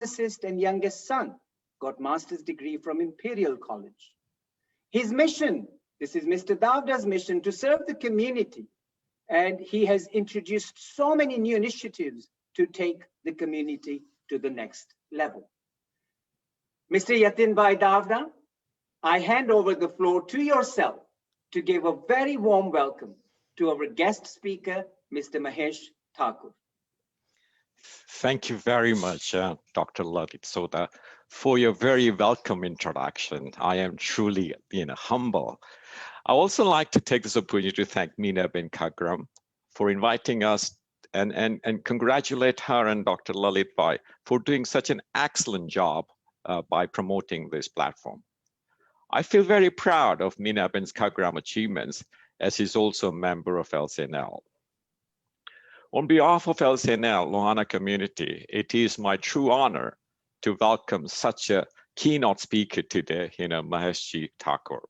physicist and youngest son, got master's degree from Imperial College. His mission, this is Mr. Davda's mission, to serve the community. And he has introduced so many new initiatives to take the community to the next level. Mr. Yatin Bhai Davda, I hand over the floor to yourself to give a very warm welcome to our guest speaker, Mr. Mahesh Thakur. Thank you very much, Dr. Lalit Soda, for your very welcome introduction. I am truly humble. I also like to take this opportunity to thank Meena bin Kagram for inviting us and congratulate her and Dr. Lalit Bhai for doing such an excellent job by promoting this platform. I feel very proud of Meena bin Kagram achievements, as he's also a member of LCNL. On behalf of LCNL Lohana community, it is my true honor to welcome such a keynote speaker today, Mahesh Thakur.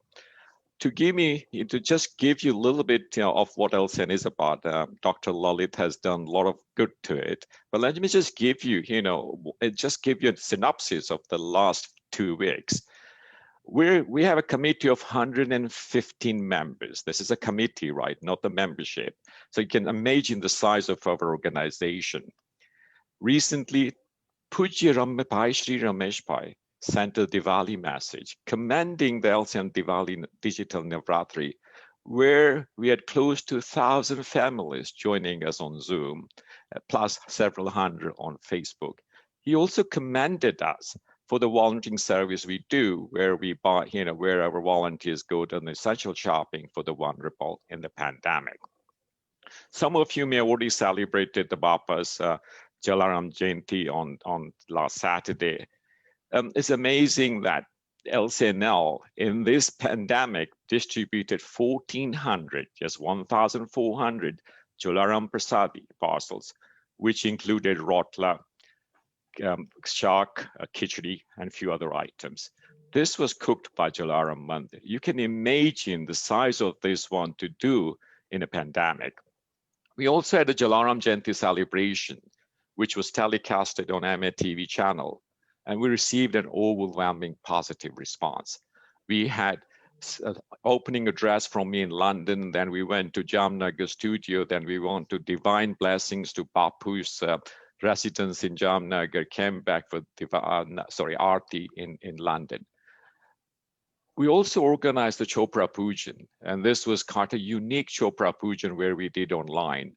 To just give you a little bit of what LCN is about, Dr. Lalit has done a lot of good to it. But let me just give you, a synopsis of the last 2 weeks. We have a committee of 115 members. This is a committee, right? Not the membership. So you can imagine the size of our organization. Recently, Pujya Bhai Shri Ramesh Bhai sent a Diwali message commending the LCN Diwali Digital Navratri, where we had close to 1,000 families joining us on Zoom, plus several hundred on Facebook. He also commended us for the volunteering service we do, where we buy, where our volunteers go to the essential shopping for the vulnerable in the pandemic. Some of you may have already celebrated the Bapa's Jalaram Jayanti on last Saturday. It's amazing that LCNL in this pandemic distributed 1,400, just 1,400 Jalaram Prasadi parcels, which included rotla, shark, khichdi, and a few other items. This was cooked by Jalaram Mandir. You can imagine the size of this one to do in a pandemic. We also had a Jalaram Jayanti celebration, which was telecasted on MA TV channel, and we received an overwhelming positive response. We had opening address from me in London, then we went to Jamnagar studio, then we went to Divine Blessings to Bapu's residence in Jamnagar, came back for Aarti in London. We also organized the Chopra Pujan, and this was quite a unique Chopra Pujan where we did online.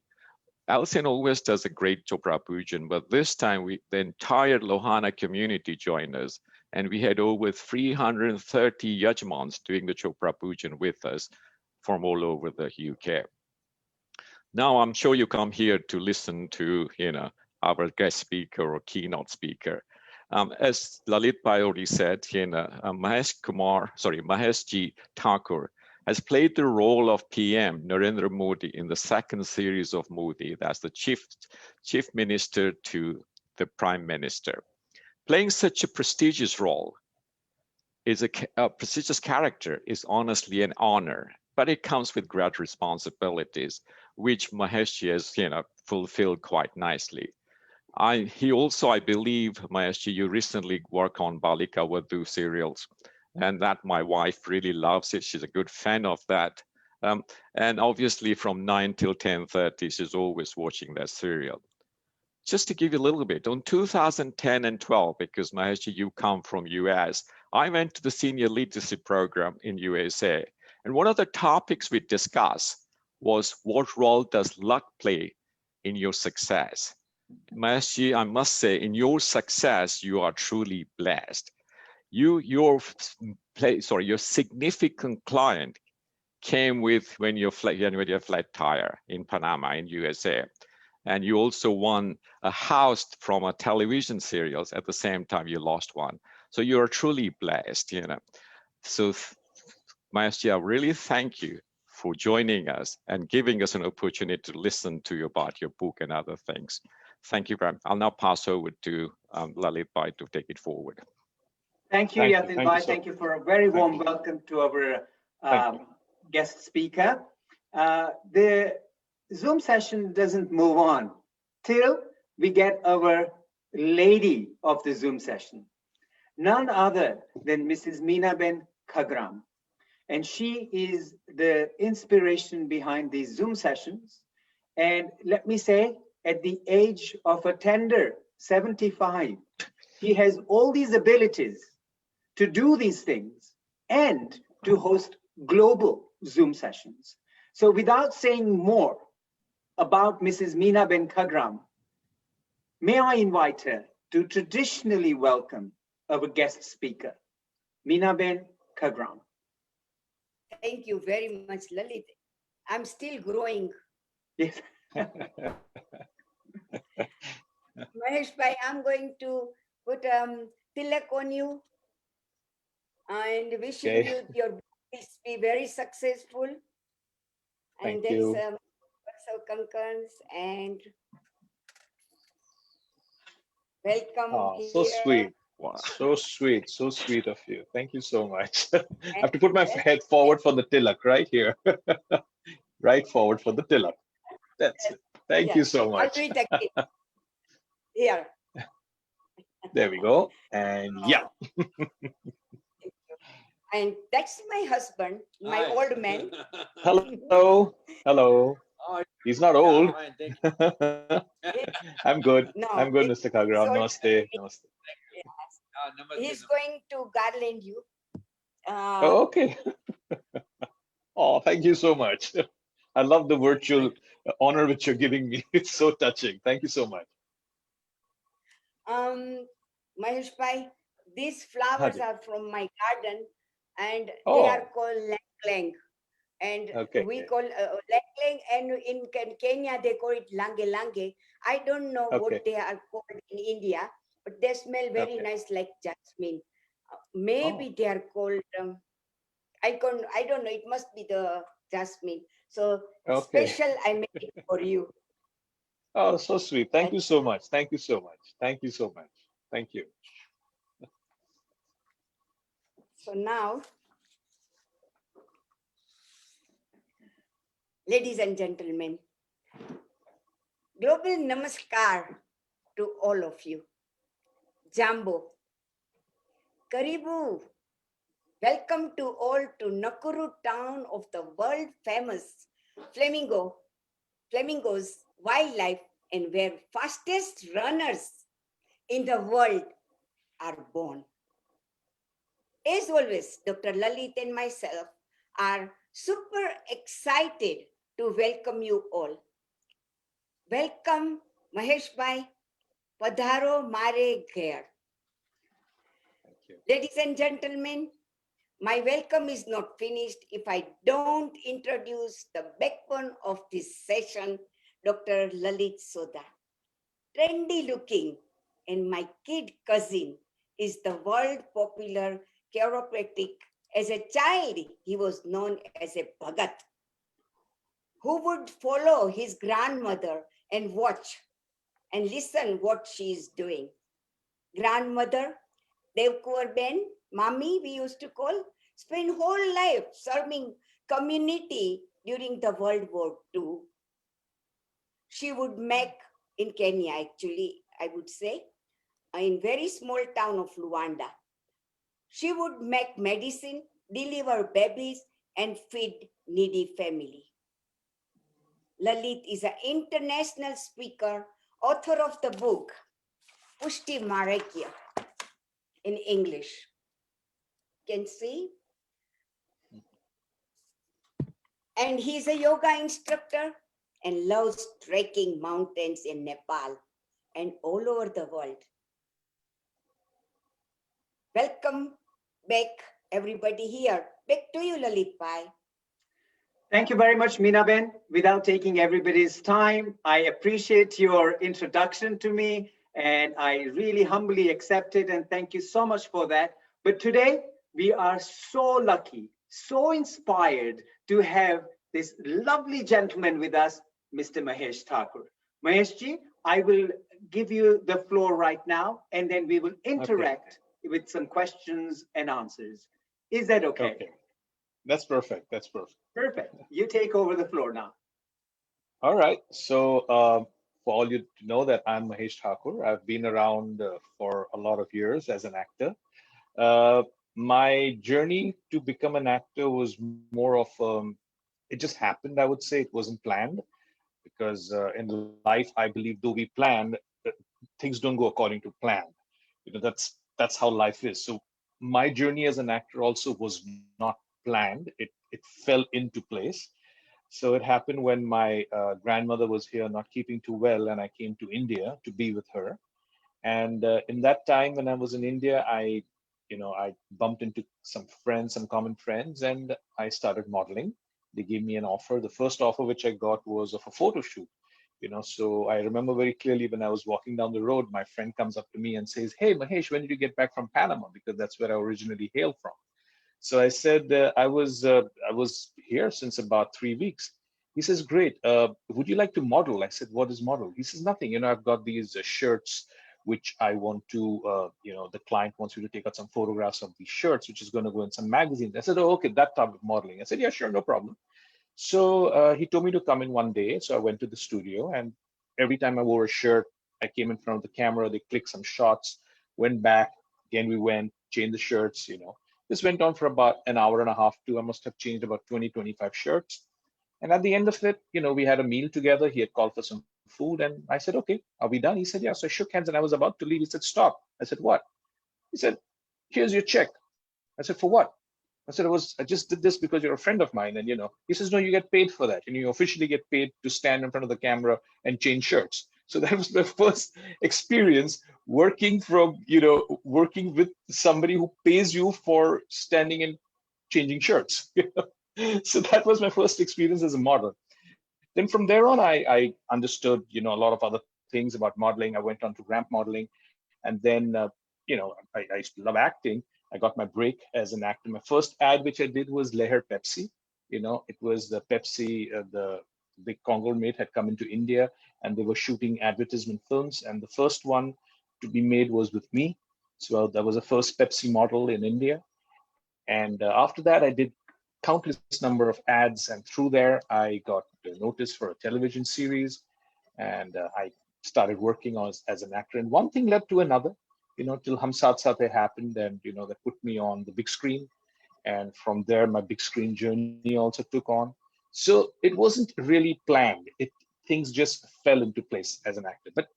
LCN always does a great Chopra Pujan, but this time the entire Lohana community joined us, and we had over 330 Yajmans doing the Chopra Pujan with us from all over the UK. Now I'm sure you come here to listen to our guest speaker or keynote speaker. As Lalit Bhai already said, Mahesh Ji Thakur has played the role of PM Narendra Modi in the second series of Modi. That's the chief minister to the prime minister. Playing such a prestigious role is a prestigious character is honestly an honor, but it comes with great responsibilities, which Mahesh Ji has fulfilled quite nicely. He also, I believe, Mahesh Ji, you recently worked on Balika Vadhu serials, and that my wife really loves it. She's a good fan of that. And obviously from 9 till 10:30, she's always watching that serial. Just to give you a little bit, on 2010 and 12, because Mahesh Ji, you come from US, I went to the senior leadership program in USA. And one of the topics we discussed was, what role does luck play in your success? Mahesh Ji, I must say, in your success, you are truly blessed. Your significant client came with when you had a flat tire in Panama in USA. And you also won a house from a television series at the same time you lost one. So you're truly blessed, So Mahesh Ji, I really thank you for joining us and giving us an opportunity to listen to you about your book and other things. Thank you very much. I'll now pass over to Lalit Bhai to take it forward. Thank you, Yatin Bhai. Thank you for a very warm welcome to our guest speaker. The Zoom session doesn't move on till we get our lady of the Zoom session, none other than Mrs. Meenaben Khagram. And she is the inspiration behind these Zoom sessions. And let me say, at the age of a tender 75, she has all these abilities to do these things and to host global Zoom sessions. So without saying more about Mrs. Meenaben Khagram, may I invite her to traditionally welcome our guest speaker, Meenaben Khagram. Thank you very much, Lalit. I'm still growing. Yes. Mahesh Bhai, I'm going to put tilak on you and wishing you your business be very successful. And Thank there is you. so concurrence and welcome Oh, here. so sweet. Wow. So sweet. So sweet of you. Thank you so much. I And have to put my head forward for the tilak right here. Right forward for the tilak. That's it. Thank you so I'll do much. it again. Here. There we go. And yeah. And that's my husband, my old man. Hello. Hello. He's not old. I'm good. No, I'm good, Mr. Kagram. so- Namaste. Namaste. He's going to garland you. Oh, okay. Oh, thank you so much. I love the virtual honor which you're giving me. It's so touching. Thank you so much. Mahesh Bhai, these flowers Haji. are from my garden and they Oh. are called lang. And Okay. we call lang, and in Kenya they call it lange lange. I don't know Okay. what they are called in India, but they smell very Okay. nice like jasmine. Maybe they are called, I don't know, it must be the jasmine. So Okay. special I made it for you. Oh, so sweet. Thank you so much. Thank you so much. Thank you so much. Thank you. So now, ladies and gentlemen, global namaskar to all of you. Jambo, Karibu, welcome to all to Nakuru town of the world famous flamingos, wildlife, and where fastest runners in the world are born. As always, Dr. Lalit and myself are super excited to welcome you all. Welcome, Mahesh Bhai, Padharo Mare Gher. Thank you. Ladies and gentlemen, my welcome is not finished if I don't introduce the backbone of this session, Dr. Lalit Soda. Trendy looking, and my kid cousin is the world popular chiropractic. As a child, he was known as a Bhagat, who would follow his grandmother and watch and listen what she is doing. Grandmother, Devkur Ben, Mami, we used to call, spent whole life serving community during the World War II. She would make, in Kenya actually, I would say, in very small town of Luanda, she would make medicine, deliver babies, and feed needy family. Lalit is an international speaker, author of the book, Pushti Marekya, in English. Can see? And he's a yoga instructor and loves trekking mountains in Nepal and all over the world. Welcome back, everybody here. Back to you, Lalit Bhai. Thank you very much, Meenaben. Without taking everybody's time, I appreciate your introduction to me, and I really humbly accept it, and thank you so much for that. But today, we are so lucky, so inspired to have this lovely gentleman with us, Mr. Mahesh Thakur. Maheshji, I will give you the floor right now, and then we will interact with some questions and answers. Is that okay? Okay. That's perfect. That's perfect. Perfect. You take over the floor now. All right. So for all you to know that I'm Mahesh Thakur. I've been around for a lot of years as an actor. My journey to become an actor was more of, it just happened, I would say. It wasn't planned, because in life, I believe, though we plan, things don't go according to plan. That's how life is. So my journey as an actor also was not planned. It fell into place. So it happened when my grandmother was here, not keeping too well, and I came to India to be with her. And in that time, when I was in India, I bumped into some friends, some common friends, and I started modeling. They gave me an offer. The first offer which I got was of a photo shoot. So I remember very clearly when I was walking down the road, my friend comes up to me and says, "Hey, Mahesh, when did you get back from Panama?" Because that's where I originally hail from. So I said, I was here since about 3 weeks. He says, "Great. Would you like to model?" I said, "What is model?" He says, "Nothing. I've got these shirts which I want to, the client wants you to take out some photographs of these shirts, which is going to go in some magazines." I said, "Oh, okay, that type of modeling." I said, "Yeah, sure, no problem." So he told me to come in one day. So I went to the studio, and every time I wore a shirt, I came in front of the camera, they clicked some shots, went back, again we went, changed the shirts. This went on for about an hour and a half, too. I must have changed about 20, 25 shirts. And at the end of it, we had a meal together. He had called for some food, and I said, "Okay, are we done?" He said, "Yeah." So I shook hands and I was about to leave. He said, "Stop." I said, "What?" He said, "Here's your check." I said, "For what?" I said, I just did this because you're a friend of mine. And, he says, "No, you get paid for that. And you officially get paid to stand in front of the camera and change shirts." So that was my first experience working with somebody who pays you for standing and changing shirts. So that was my first experience as a model. Then from there on, I understood, a lot of other things about modeling. I went on to ramp modeling. And then, I used to love acting. I got my break as an actor. My first ad which I did was Leher Pepsi. It was the Pepsi, the big conglomerate had come into India, and they were shooting advertisement films. And the first one to be made was with me. So that was the first Pepsi model in India. And after that, I did countless number of ads. And through there, I got noticed for a television series. And I started working as an actor. And one thing led to another, till Hum Saath Saath happened, and that put me on the big screen. And from there, my big screen journey also took on. So it wasn't really planned. Things just fell into place as an actor. But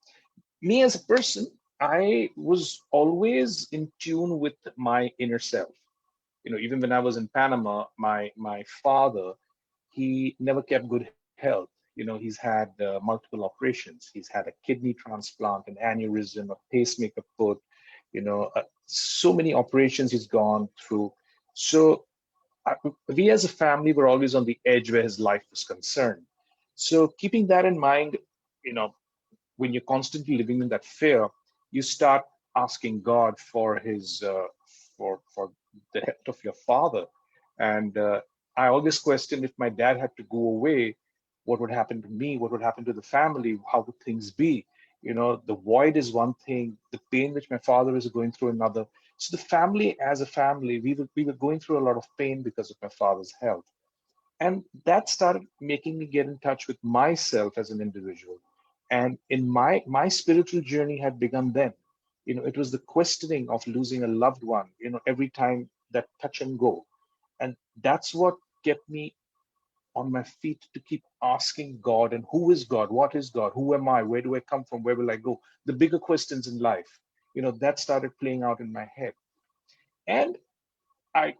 me as a person, I was always in tune with my inner self. Even when I was in Panama, my father, he never kept good health. He's had multiple operations. He's had a kidney transplant, an aneurysm, a pacemaker put, so many operations he's gone through. So we as a family were always on the edge where his life was concerned. So keeping that in mind, you know, when you're constantly living in that fear, you start asking God for his for the health of your father. And I always questioned, if my dad had to go away, what would happen to me? What would happen to the family? How would things be? The void is one thing, the pain which my father is going through another. So the family, as a family, we were going through a lot of pain because of my father's health. And that started making me get in touch with myself as an individual. And in my spiritual journey had begun then. It was the questioning of losing a loved one, every time, that touch and go. And that's what kept me on my feet to keep asking God, and who is God? What is God? Who am I? Where do I come from? Where will I go? The bigger questions in life, that started playing out in my head. And I,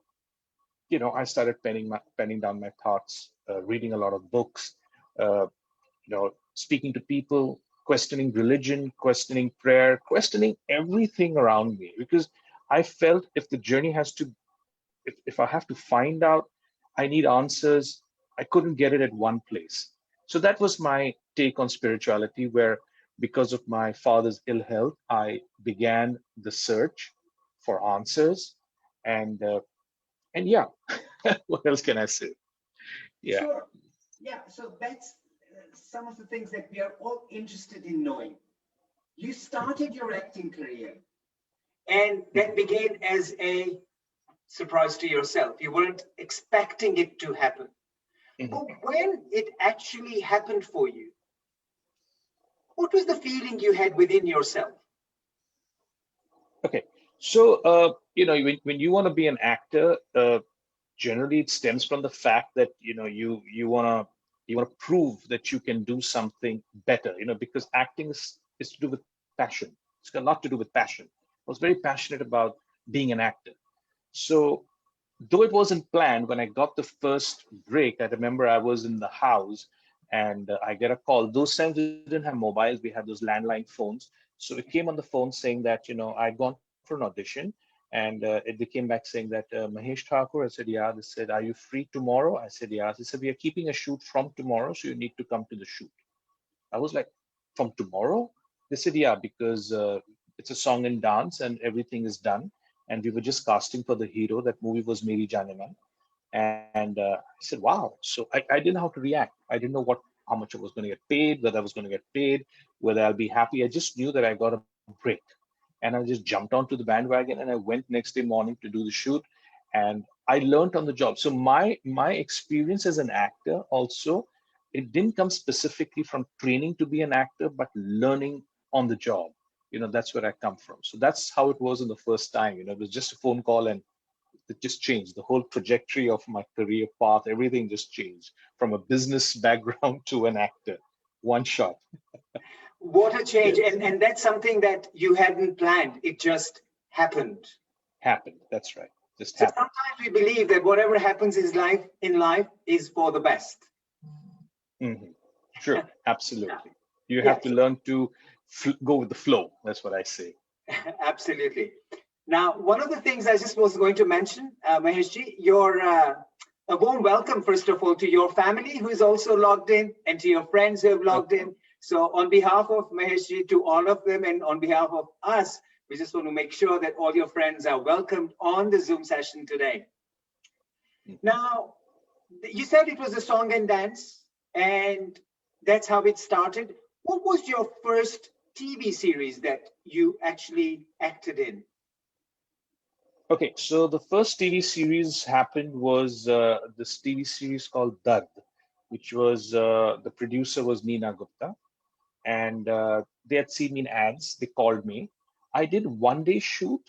I started penning down my thoughts, reading a lot of books, uh, speaking to people, questioning religion, questioning prayer, questioning everything around me, because I felt if the journey has to, if I have to find out, I need answers. I couldn't get it at one place. So that was my take on spirituality, where because of my father's ill health, I began the search for answers. And yeah, what else can I say? Yeah. Sure. Yeah, so that's some of the things that we are all interested in knowing. You started your acting career, and that began as a surprise to yourself. You weren't expecting it to happen. Mhm. But when it actually happened for you, What was the feeling you had within yourself? Okay, so when you want to be an actor, generally it stems from the fact that you wanna prove that you can do something better. Because acting is to do with passion. It's got a lot to do with passion. I was very passionate about being an actor. So though it wasn't planned, when I got the first break, I remember I was in the house and I get a call. Those times we didn't have mobiles, we had those landline phones. So it came on the phone saying that, I'd gone for an audition, and they came back saying that, Mahesh Thakur. I said, yeah. They said, are you free tomorrow? I said, yeah. They said, we are keeping a shoot from tomorrow, so you need to come to the shoot. I was like, from tomorrow? They said, yeah, because it's a song and dance and everything is done. And we were just casting for the hero. That movie was Meri Jane Man. And I said, wow. So I didn't know how to react. I didn't know how much I was going to get paid, whether I was going to get paid, whether I'll be happy. I just knew that I got a break. And I just jumped onto the bandwagon and I went next day morning to do the shoot. And I learned on the job. So my experience as an actor also, it didn't come specifically from training to be an actor, but learning on the job. That's where I come from. So that's how it was in the first time. It was just a phone call and it just changed. The whole trajectory of my career path, everything just changed from a business background to an actor. One shot. What a change. Yes. And that's something that you hadn't planned. It just happened. Happened. That's right. Just So happened. sometimes we believe that whatever happens in life is for the best. Mm-hmm. True. Absolutely. You Yeah. have to learn to go with the flow. That's what I say. Absolutely. Now, one of the things I just was going to mention, Maheshji, a warm welcome, first of all, to your family who is also logged in and to your friends who have logged in. So on behalf of Maheshji, to all of them and on behalf of us, we just want to make sure that all your friends are welcomed on the Zoom session today. Now, you said it was a song and dance, and that's how it started. What was your first TV series that you actually acted in? Okay, so the first TV series happened was this TV series called Dard, which was the producer was Meena Gupta, and they had seen me in ads. They called me. I did one day shoot,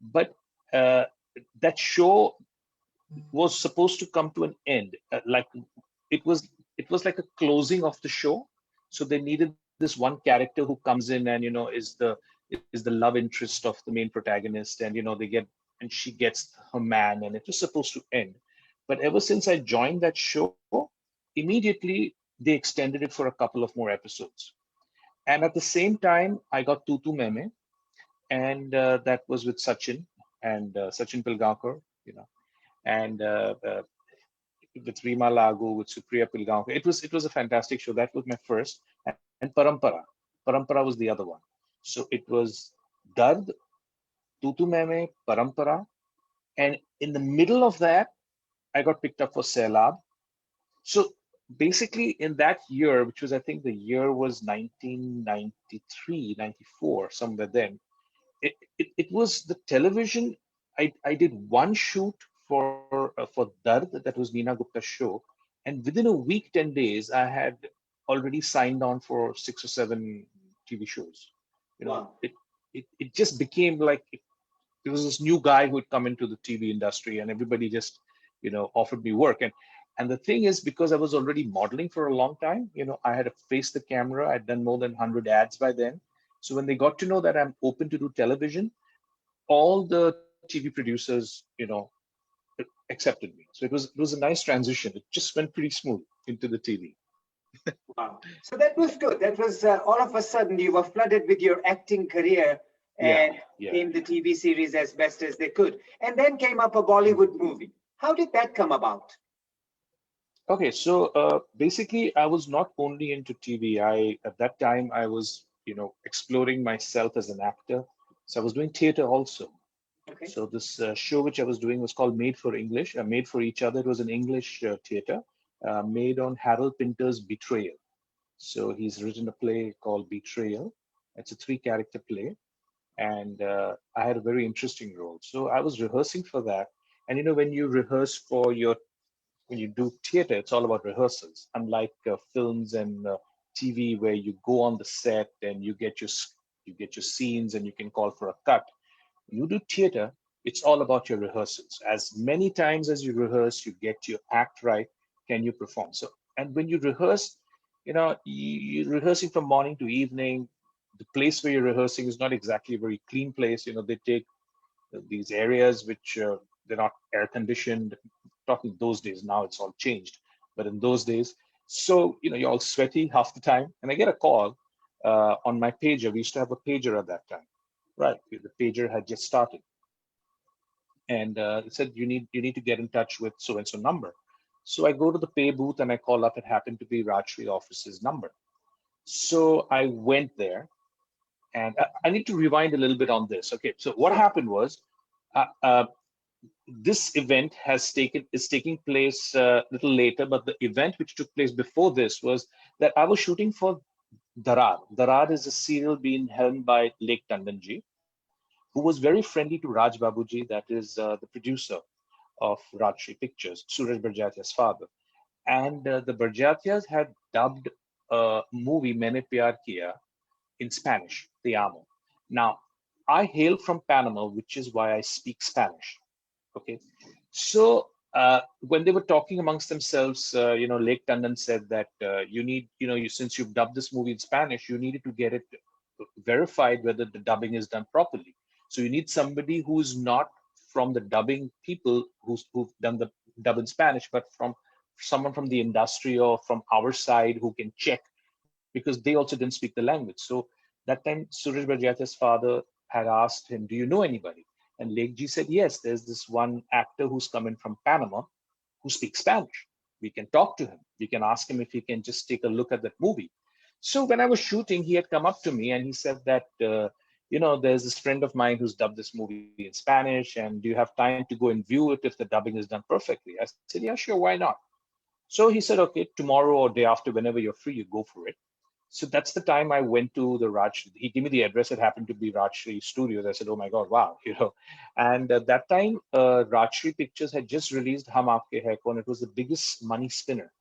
but that show was supposed to come to an end. Like it was like a closing of the show. So they needed this one character who comes in and is the love interest of the main protagonist, and she gets her man, and it was supposed to end. But ever since I joined that show, immediately they extended it for a couple of more episodes. And at the same time, I got Tutu Meme, and that was with Sachin and Sachin Pilgaonkar, and with Rima Lagu, with Supriya Pilgaonkar. It was a fantastic show. That was my first, and Parampara. Parampara was the other one. So it was Dard, Tutu Meme, Parampara, and in the middle of that, I got picked up for Sailab. So basically in that year, which was, I think the year was 1993, 94, somewhere then, it was the television. I did one shoot for Dard, that was Meena Gupta's show. And within a week, 10 days, I had already signed on for 6 or 7 TV shows. Wow. It just became like, there was this new guy who had come into the TV industry and everybody just, offered me work. And the thing is, because I was already modeling for a long time, I had to face the camera. I'd done more than 100 ads by then. So when they got to know that I'm open to do television, all the TV producers, accepted me. So it was a nice transition. It just went pretty smooth into the TV. Wow. So that was good. That was all of a sudden you were flooded with your acting career and came the TV series as best as they could. And then came up a Bollywood movie. How did that come about? Okay, so basically, I was not only into TV. At that time I was, exploring myself as an actor. So I was doing theater also. Okay. So this show which I was doing was called Made for English, Made for Each Other. It was an English theater made on Harold Pinter's Betrayal. So he's written a play called Betrayal. It's a 3-character play, and I had a very interesting role. So I was rehearsing for that. And when you rehearse when you do theater, it's all about rehearsals. Unlike films and TV where you go on the set and you get your scenes and you can call for a cut. You do theater, it's all about your rehearsals. As many times as you rehearse, you get your act right, can you perform? So, and when you rehearse, you're rehearsing from morning to evening. The place where you're rehearsing is not exactly a very clean place. They take these areas which they're not air conditioned. Talking those days, now it's all changed, but in those days, so you're all sweaty half the time. And I get a call on my pager. We used to have a pager at that time, right? The pager had just started, and it said you need to get in touch with so and so number. So I go to the pay booth and I call up. It happened to be Rajshri office's number. So I went there, and I need to rewind a little bit on this. Okay, so what happened was, uh, uh, this event is taking place a little later, but the event which took place before this was that I was shooting for Darar. Darar is a serial being helmed by Lake Tandonji, who was very friendly to Raj Babuji, that is the producer of Rajshri Pictures, Suraj Barjatia's father. And the Barjatias had dubbed a movie Maine Pyar Kiya in Spanish, Te Amo. Now, I hail from Panama, which is why I speak Spanish. Okay, so when they were talking amongst themselves, Lake Tandon said that you need, since you've dubbed this movie in Spanish, you needed to get it verified whether the dubbing is done properly. So you need somebody who's not from the dubbing people who've done the dub in Spanish, but from someone from the industry or from our side who can check, because they also didn't speak the language. So that time, Suraj Barjatia's father had asked him, "Do you know anybody?" And Lekji said, "Yes, there's this one actor who's coming from Panama who speaks Spanish. We can talk to him. We can ask him if he can just take a look at that movie." So when I was shooting, he had come up to me and he said that, there's this friend of mine who's dubbed this movie in Spanish, and do you have time to go and view it if the dubbing is done perfectly? I said, "Yeah, sure, why not?" So he said, "Okay, tomorrow or day after, whenever you're free, you go for it." So that's the time I went to the Raj. He gave me the address. It happened to be Rajshri Studios. I said, "Oh my God, wow!" And at that time, Rajshri Pictures had just released Hum Aapke Hai Kaun. It was the biggest money spinner.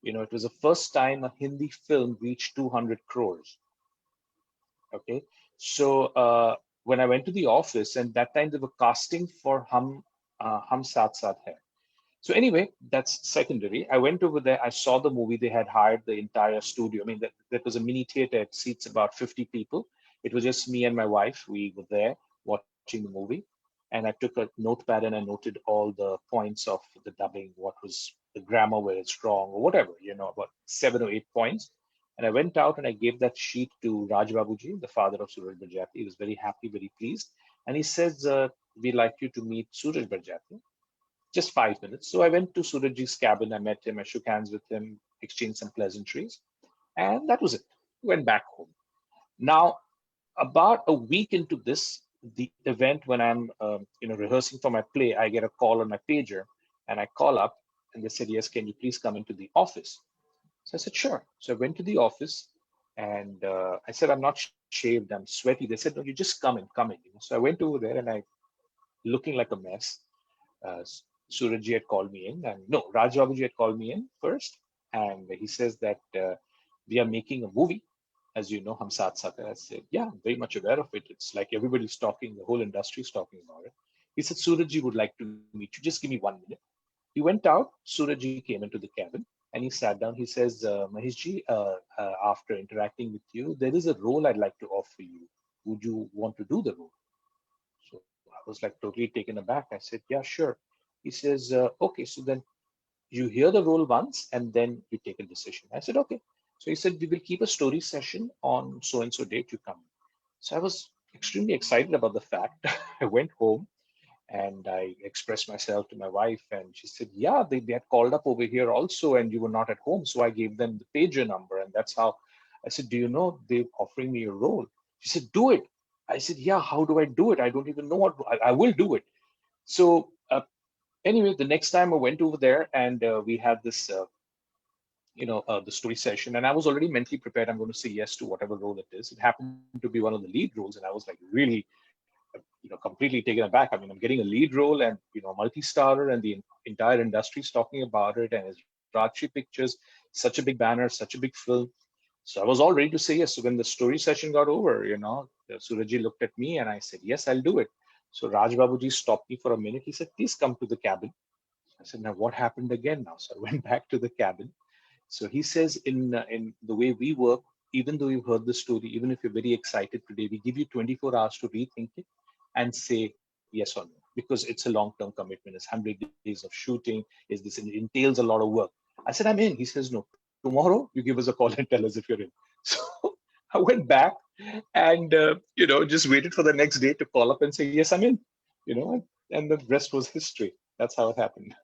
It was the first time a Hindi film reached 200 crores. Okay, so when I went to the office, and that time they were casting for Hum Saath Saath Hai. So anyway, that's secondary. I went over there. I saw the movie. They had hired the entire studio. I mean, that was a mini theater. It seats about 50 people. It was just me and my wife. We were there watching the movie. And I took a notepad and I noted all the points of the dubbing, what was the grammar where it's wrong or whatever, about 7 or 8 points. And I went out and I gave that sheet to Raj Babuji, the father of Suraj Barjati. He was very happy, very pleased. And he says, "We'd like you to meet Suraj Barjati. Just 5 minutes." So I went to Surajji's cabin. I met him. I shook hands with him, exchanged some pleasantries, and that was it. Went back home. Now, about a week into this, the event when I'm, rehearsing for my play, I get a call on my pager, and I call up, and they said, "Yes, can you please come into the office?" So I said, "Sure." So I went to the office, and I said, "I'm not shaved. I'm sweaty." They said, "No, you just come in, come in." So I went over there, and I, looking like a mess. uh, Surajji had called me in, and no, Raj Babuji had called me in first, and he says that we are making a movie, as you know, Hum Saath Saath Hai. I said, "Yeah, I'm very much aware of it. It's like everybody's talking, the whole industry is talking about it." He said, "Surajji would like to meet you. Just give me 1 minute." He went out. Surajji came into the cabin, and he sat down. He says, "Maheshji, after interacting with you, there is a role I'd like to offer you. Would you want to do the role?" So I was like totally taken aback. I said, "Yeah, sure." He says, "Okay, so then you hear the role once and then you take a decision." I said, "Okay." So he said, "We will keep a story session on so and so date, you come." So I was extremely excited about the fact. I went home and I expressed myself to my wife, and she said, "Yeah, they had called up over here also, and you were not at home." So I gave them the pager number, and that's how I said, "Do you know they're offering me a role?" She said, "Do it." I said, "Yeah, how do I do it? I don't even know what I will do it." So anyway, the next time I went over there, and we had this, the story session, and I was already mentally prepared. I'm going to say yes to whatever role it is. It happened to be one of the lead roles, and I was like really, completely taken aback. I mean, I'm getting a lead role, and multi-starrer, and the entire industry is talking about it, and it's Rajshri Pictures, such a big banner, such a big film. So I was all ready to say yes. So when the story session got over, Surajji looked at me and I said, yes, I'll do it. So Raj Babuji stopped me for a minute. He said, please come to the cabin. I said, now what happened again now? So I went back to the cabin. So he says, in the way we work, even though you've heard the story, even if you're very excited today, we give you 24 hours to rethink it and say yes or no, because it's a long-term commitment. It's 100 days of shooting. It entails a lot of work. I said, I'm in. He says, no, tomorrow you give us a call and tell us if you're in. So I went back and, just waited for the next day to call up and say, yes, I'm in, and the rest was history. That's how it happened.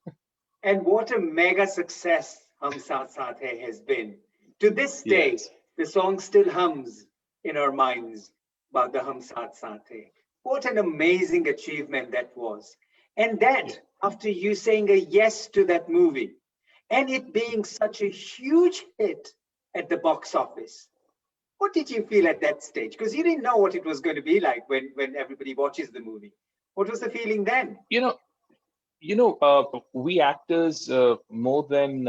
And what a mega success Hum Saath Saath Hai has been. To this day, Yes. the song still hums in our minds about the Hum Saath Saath Hai. What an amazing achievement that was. And that, after you saying a yes to that movie, and it being such a huge hit at the box office, what did you feel at that stage? Because you didn't know what it was going to be like when everybody watches the movie. What was the feeling then? We actors, more than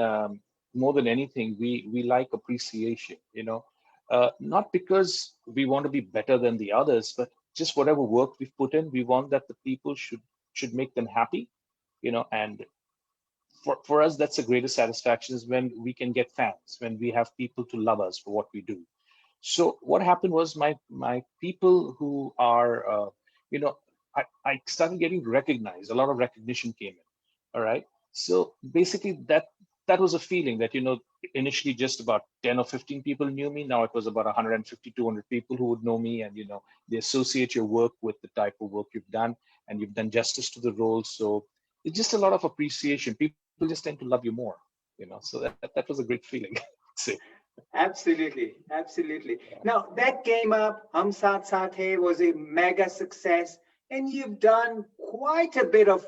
anything, we like appreciation. Not because we want to be better than the others, but just whatever work we've put in, we want that the people should make them happy. And for us, that's the greatest satisfaction, is when we can get fans, when we have people to love us for what we do. So what happened was, my people who are, I started getting recognized. A lot of recognition came in. All right. So basically, that was a feeling that, initially just about 10 or 15 people knew me. Now it was about 150, 200 people who would know me, and they associate your work with the type of work you've done, and you've done justice to the role. So it's just a lot of appreciation. People just tend to love you more. So that was a great feeling. So, Absolutely, absolutely. Now that came up, Hum Saath Saath Hai was a mega success, and you've done quite a bit of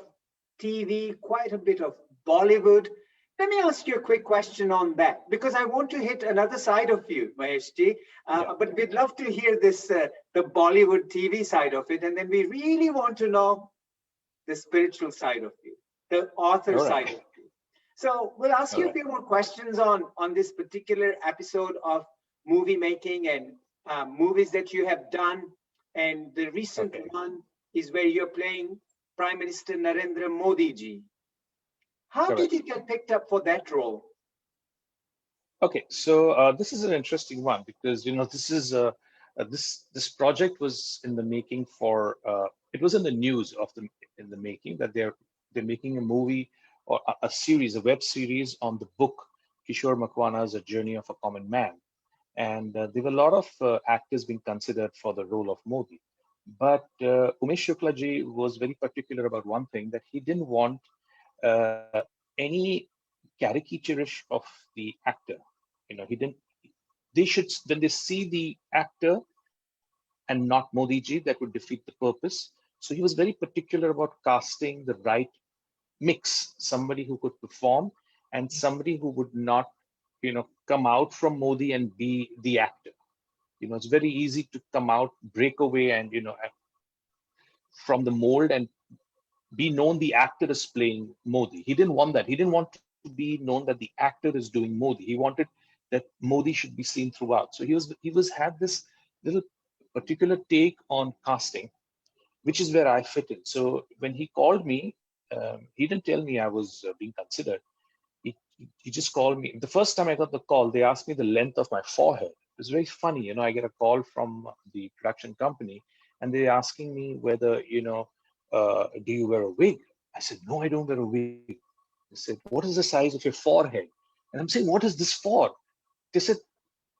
TV, quite a bit of Bollywood. Let me ask you a quick question on that, because I want to hit another side of you, Mahesh ji. But we'd love to hear this, the Bollywood TV side of it, and then we really want to know the spiritual side of you, the author all side right. of you. So we'll ask you a few more questions on this particular episode of movie making and movies that you have done. And the recent one is where you're playing Prime Minister Narendra Modi ji. How did you get picked up for that role? Okay, so this is an interesting one, because this is this project was in the making for it was in the news in the making that they're making a movie, or a series, a web series on the book Kishore Makwana's A Journey of a Common Man, and there were a lot of actors being considered for the role of Modi, but Umesh Shukla ji was very particular about one thing, that he didn't want any caricaturish of the actor. He didn't. They should, when they see the actor and not Modi ji, that would defeat the purpose. So he was very particular about casting the right mix, somebody who could perform and somebody who would not, come out from Modi and be the actor. It's very easy to come out, break away, and from the mold and be known the actor is playing Modi. He didn't want that. He didn't want to be known that the actor is doing Modi. He wanted that Modi should be seen throughout. So he was had this little particular take on casting, which is where I fit in. So when he called me, he didn't tell me I was being considered. He just called me. The first time I got the call, they asked me the length of my forehead. It was very funny. I get a call from the production company, and they're asking me whether, do you wear a wig? I said, no, I don't wear a wig. They said, what is the size of your forehead? And I'm saying, what is this for? They said,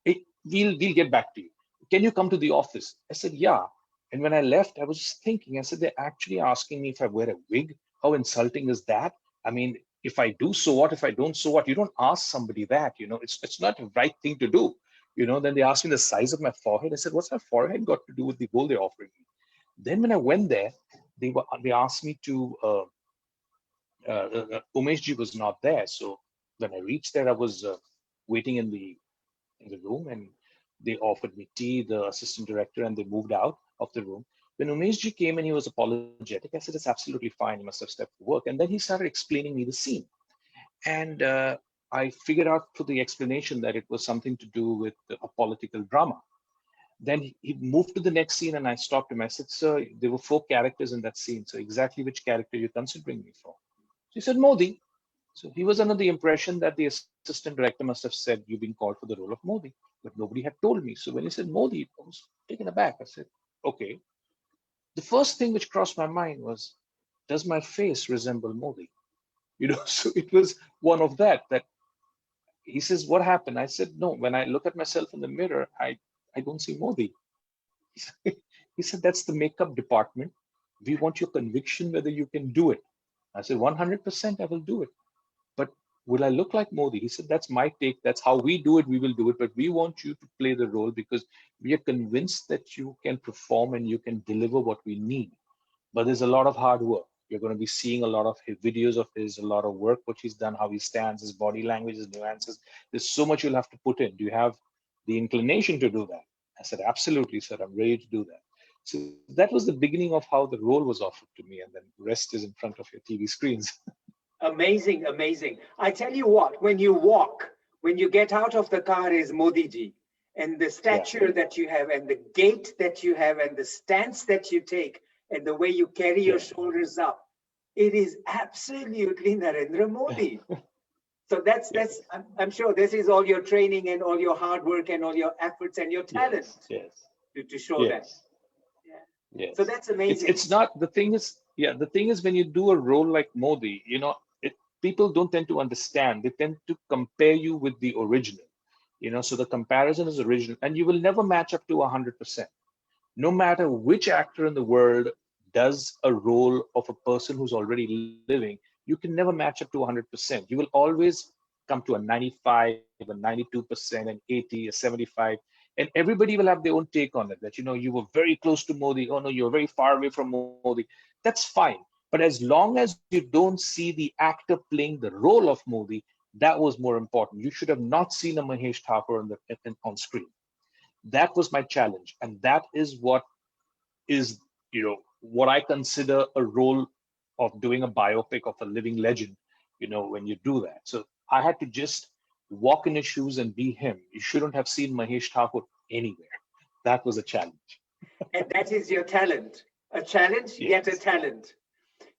hey, we'll get back to you. Can you come to the office? I said, yeah. And when I left, I was just thinking, I said, they're actually asking me if I wear a wig. How insulting is that? I mean, if I do, so what? If I don't, so what? You don't ask somebody that, it's not the right thing to do. Then they asked me the size of my forehead. I said, what's my forehead got to do with the role they're offering me? Then when I went there, they asked me to, Umesh ji was not there. So when I reached there, I was waiting in the room, and they offered me tea, the assistant director, and they moved out of the room. When Umesh ji came and he was apologetic, I said, it's absolutely fine. You must have stepped to work. And then he started explaining me the scene. And I figured out for the explanation that it was something to do with a political drama. Then he moved to the next scene and I stopped him. I said, sir, there were 4 characters in that scene. So exactly which character you're considering me for? So he said, Modi. So he was under the impression that the assistant director must have said, you've been called for the role of Modi, but nobody had told me. So when he said Modi, I was taken aback. I said, okay. The first thing which crossed my mind was, does my face resemble Modi? So it was one of that he says, what happened? I said, no, when I look at myself in the mirror, I don't see Modi. He said, that's the makeup department. We want your conviction whether you can do it. I said, 100% I will do it. But will I look like Modi? He said, that's my take. That's how we do it. We will do it. But we want you to play the role because we are convinced that you can perform and you can deliver what we need. But there's a lot of hard work. You're going to be seeing a lot of his videos of his, a lot of work, which he's done, how he stands, his body language, his nuances. There's so much you'll have to put in. Do you have the inclination to do that? I said, absolutely, sir. I'm ready to do that. So that was the beginning of how the role was offered to me. And then the rest is in front of your TV screens. Amazing, amazing. I tell you what, when you walk, when you get out of the car is Modi ji. And the stature that you have and the gait that you have and the stance that you take and the way you carry your shoulders up, it is absolutely Narendra Modi. So I'm sure this is all your training and all your hard work and all your efforts and your talent to show that. Yes. So that's amazing. It's not, the thing is when you do a role like Modi, people don't tend to understand. They tend to compare you with the original, so the comparison is original and you will never match up to 100%. No matter which actor in the world does a role of a person who's already living, you can never match up to 100%. You will always come to a 95, a 92%, an 80, a 75. And everybody will have their own take on it, that, you were very close to Modi. Oh no, you're very far away from Modi. That's fine. But as long as you don't see the actor playing the role of Modi, that was more important. You should have not seen a Mahesh Thakur on screen. That was my challenge. And that is what is, what I consider a role of doing a biopic of a living legend, when you do that. So I had to just walk in his shoes and be him. You shouldn't have seen Mahesh Thakur anywhere. That was a challenge. And that is your talent. A challenge, yet a talent.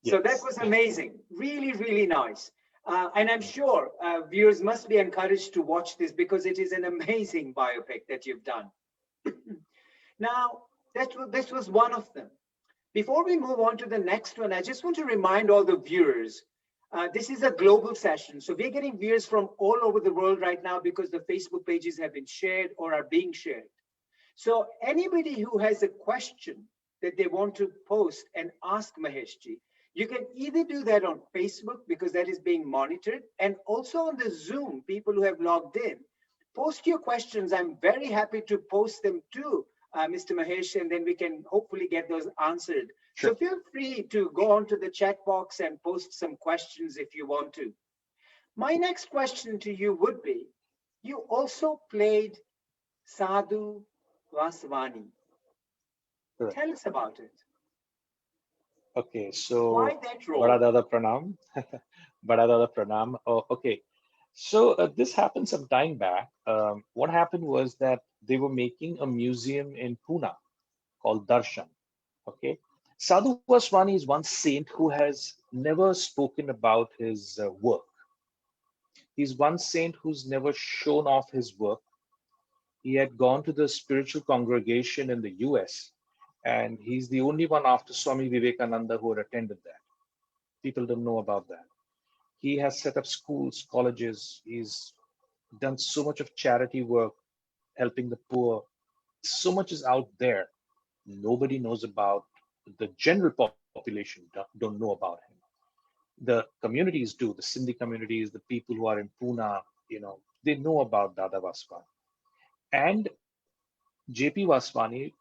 So that was amazing. Really, really nice. And I'm sure viewers must be encouraged to watch this because it is an amazing biopic that you've done. Now, this was one of them. Before we move on to the next one, I just want to remind all the viewers, this is a global session. So we're getting viewers from all over the world right now because the Facebook pages have been shared or are being shared. So anybody who has a question that they want to post and ask Maheshji, you can either do that on Facebook because that is being monitored, and also on the Zoom, people who have logged in. Post your questions. I'm very happy to post them to Mr. Mahesh, and then we can hopefully get those answered. Sure. So feel free to go onto the chat box and post some questions if you want to. My next question to you would be, you also played Sadhu Vaswani. Correct. Tell us about it. Okay, so why that role? Bada Dada Pranam. Bada Dada Pranam. Oh, okay. So this happened some time back. What happened was that they were making a museum in Pune called Darshan. Okay. Sadhu Vaswani is one saint who has never spoken about his work. He's one saint who's never shown off his work. He had gone to the spiritual congregation in the US, and he's the only one after Swami Vivekananda who had attended that. People don't know about that. He has set up schools, colleges. He's done so much of charity work, helping the poor. So much is out there. Nobody knows about. The general population don't know about him. The communities do. The Sindhi communities, the people who are in Pune, they know about Dada Vaswani. And JP Vaswani,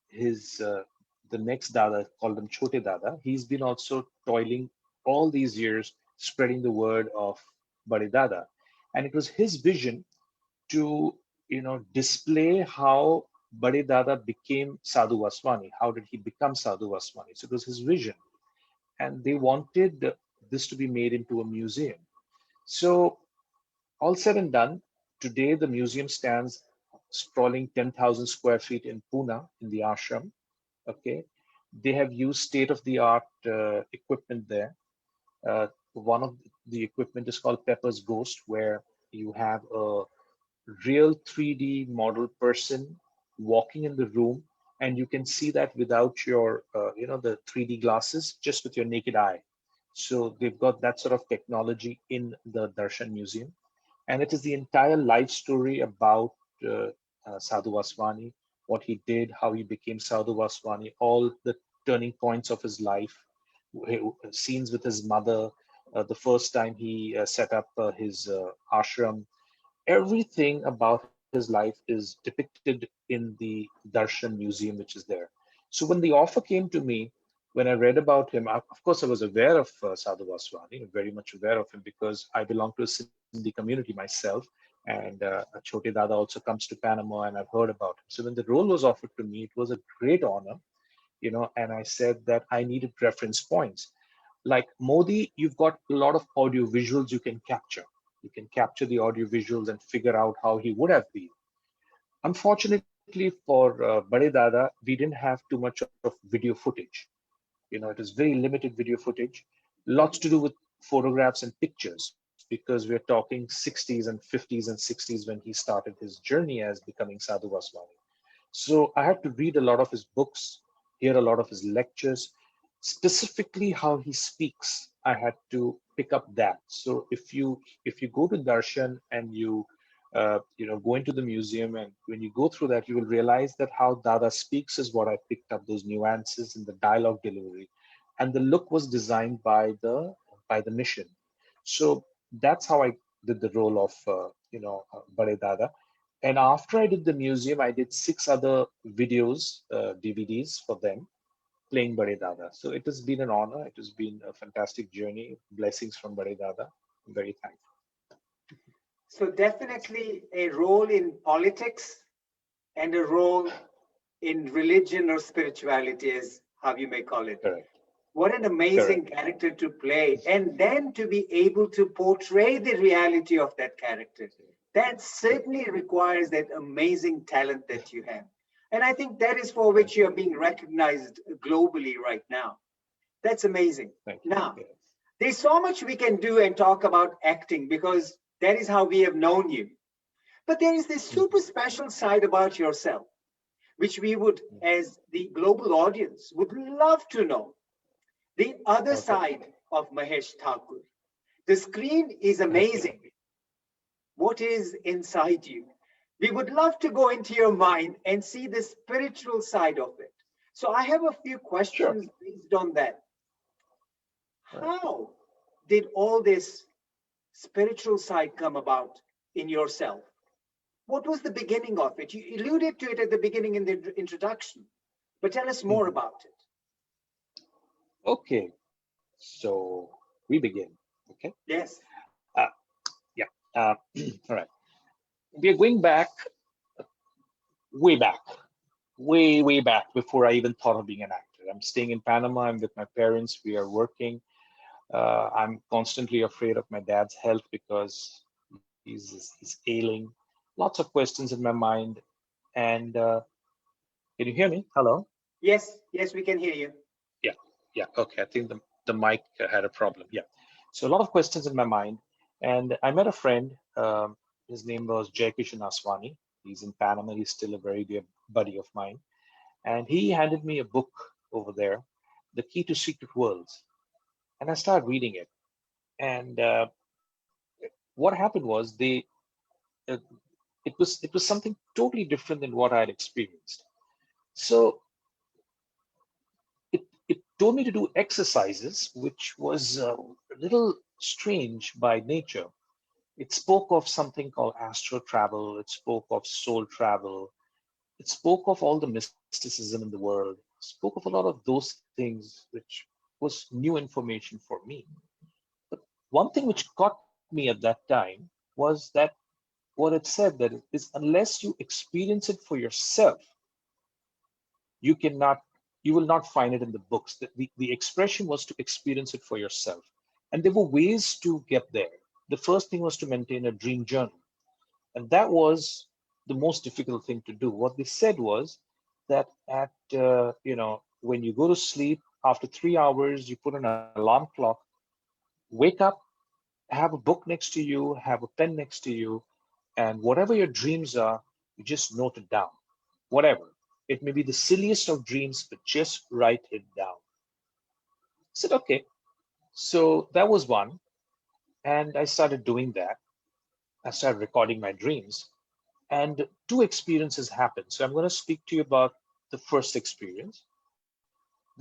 the next Dada, called him Chote Dada, he's been also toiling all these years, spreading the word of Bade Dada. And it was his vision to, display how Bade Dada became Sadhu Vaswani. How did he become Sadhu Vaswani? So it was his vision. And they wanted this to be made into a museum. So All said and done, today the museum stands sprawling 10,000 square feet in Pune in the ashram. Okay, they have used state-of-the-art equipment there. One of the equipment is called Pepper's Ghost, where you have a real 3D model person walking in the room, and you can see that without your, the 3D glasses, just with your naked eye. So they've got that sort of technology in the Darshan Museum, and it is the entire life story about Sadhu Vaswani, what he did, how he became Sadhu Vaswani, all the turning points of his life, scenes with his mother, the first time he set up his ashram. Everything about his life is depicted in the Darshan Museum, which is there. So when the offer came to me, when I read about him, of course, I was aware of Sadhu Vaswani, very much aware of him because I belong to a Sindhi community myself. And Chote Dada also comes to Panama, and I've heard about him. So when the role was offered to me, it was a great honor, and I said that I needed reference points. Like Modi, you've got a lot of audio visuals you can capture. You can capture the audio visuals and figure out how he would have been. Unfortunately for Bade Dada, we didn't have too much of video footage. It was very limited video footage, lots to do with photographs and pictures, because we're talking 60s and 50s and 60s when he started his journey as becoming Sadhu Vaswani. So I had to read a lot of his books, hear a lot of his lectures, specifically how he speaks. I had to pick up that. So if you go to Darshan and you go into the museum, and when you go through that, you will realize that how Dada speaks is what I picked up, those nuances in the dialogue delivery, and the look was designed by the mission. So that's how I did the role of Bade Dada. And after I did the museum, I did 6 other videos, DVDs for them, playing Bade Dada. So it has been an honor. It has been a fantastic journey. Blessings from Bade Dada. I'm very thankful. So definitely a role in politics and a role in religion or spirituality, as how you may call it. Correct. What an amazing character to play, and then to be able to portray the reality of that character. That certainly requires that amazing talent that you have. And I think that is for which you are being recognized globally right now. That's amazing. Now, there's so much we can do and talk about acting, because that is how we have known you. But there is this super special side about yourself, which we would, as the global audience, would love to know. The other side of Mahesh Thakur. The screen is amazing. What is inside you? We would love to go into your mind and see the spiritual side of it. So I have a few questions based on that. How did all this spiritual side come about in yourself? What was the beginning of it? You alluded to it at the beginning in the introduction, but tell us more about it. Okay, so we begin. Okay. Yes. All right. We are going back, way back, way back before I even thought of being an actor. I'm staying in Panama. I'm with my parents. We are working. I'm constantly afraid of my dad's health because he's ailing. Lots of questions in my mind. And can you hear me? Hello? Yes, we can hear you. Yeah. Okay. I think the mic had a problem. Yeah. So a lot of questions in my mind. And I met a friend. His name was Jaikishan Aswani. He's in Panama. He's still a very dear buddy of mine. And he handed me a book over there, The Key to Secret Worlds. And I started reading it. And what happened was it was something totally different than what I had experienced. So it told me to do exercises, which was a little strange by nature. It spoke of something called astral travel. It spoke of soul travel. It spoke of all the mysticism in the world. It spoke of a lot of those things, which was new information for me. But one thing which caught me at that time was that what it said that is unless you experience it for yourself, you will not find it in the books. The expression was to experience it for yourself. And there were ways to get there. the first thing was to maintain a dream journal. And that was the most difficult thing to do. What they said was that when you go to sleep, after 3 hours, you put an alarm clock, wake up, have a book next to you, have a pen next to you, and whatever your dreams are, you just note it down. Whatever. It may be the silliest of dreams, but just write it down. I said, okay. So that was one. And I started doing that. I started recording my dreams. And two experiences happened. So I'm going to speak to you about the first experience.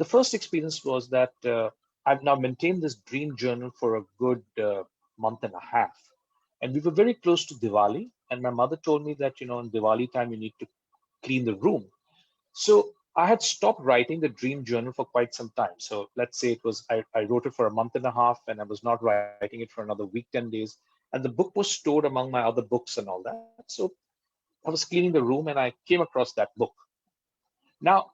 The first experience was that I've now maintained this dream journal for a good month and a half. And we were very close to Diwali. And my mother told me that, on Diwali time, you need to clean the room. So I had stopped writing the dream journal for quite some time. So let's say it was, I wrote it for a month and a half and I was not writing it for another week, 10 days. And the book was stored among my other books and all that. So I was cleaning the room and I came across that book. Now,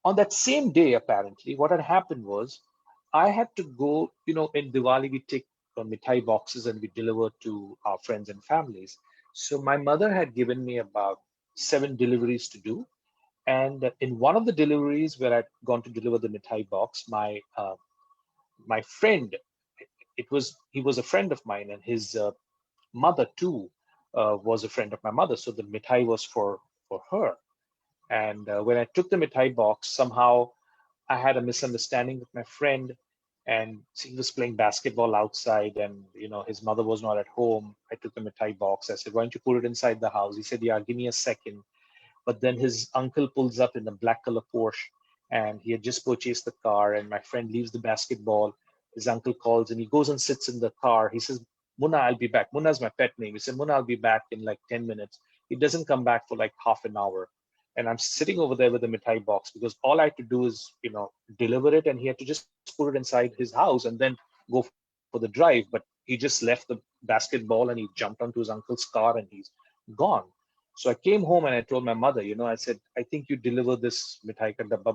on that same day, apparently, what had happened was I had to go, in Diwali, we take mithai boxes and we deliver to our friends and families. So my mother had given me about 7 deliveries to do. And in one of the deliveries where I'd gone to deliver the mithai box, my friend, he was a friend of mine, and his mother too was a friend of my mother. So the mithai was for her. And when I took the mithai box, somehow I had a misunderstanding with my friend, and he was playing basketball outside, and his mother was not at home. I took the mithai box. I said, "Why don't you put it inside the house?" He said, "Yeah, give me a second." But then his uncle pulls up in a black color Porsche, and he had just purchased the car, and my friend leaves the basketball. His uncle calls and he goes and sits in the car. He says, "Munna, I'll be back." Munna's my pet name. He said, "Munna, I'll be back in like 10 minutes. He doesn't come back for like half an hour. And I'm sitting over there with the mithai box because all I had to do is, deliver it, and he had to just put it inside his house and then go for the drive. But he just left the basketball and he jumped onto his uncle's car and he's gone. So I came home and I told my mother, I said, "I think you deliver this mithai ka dabba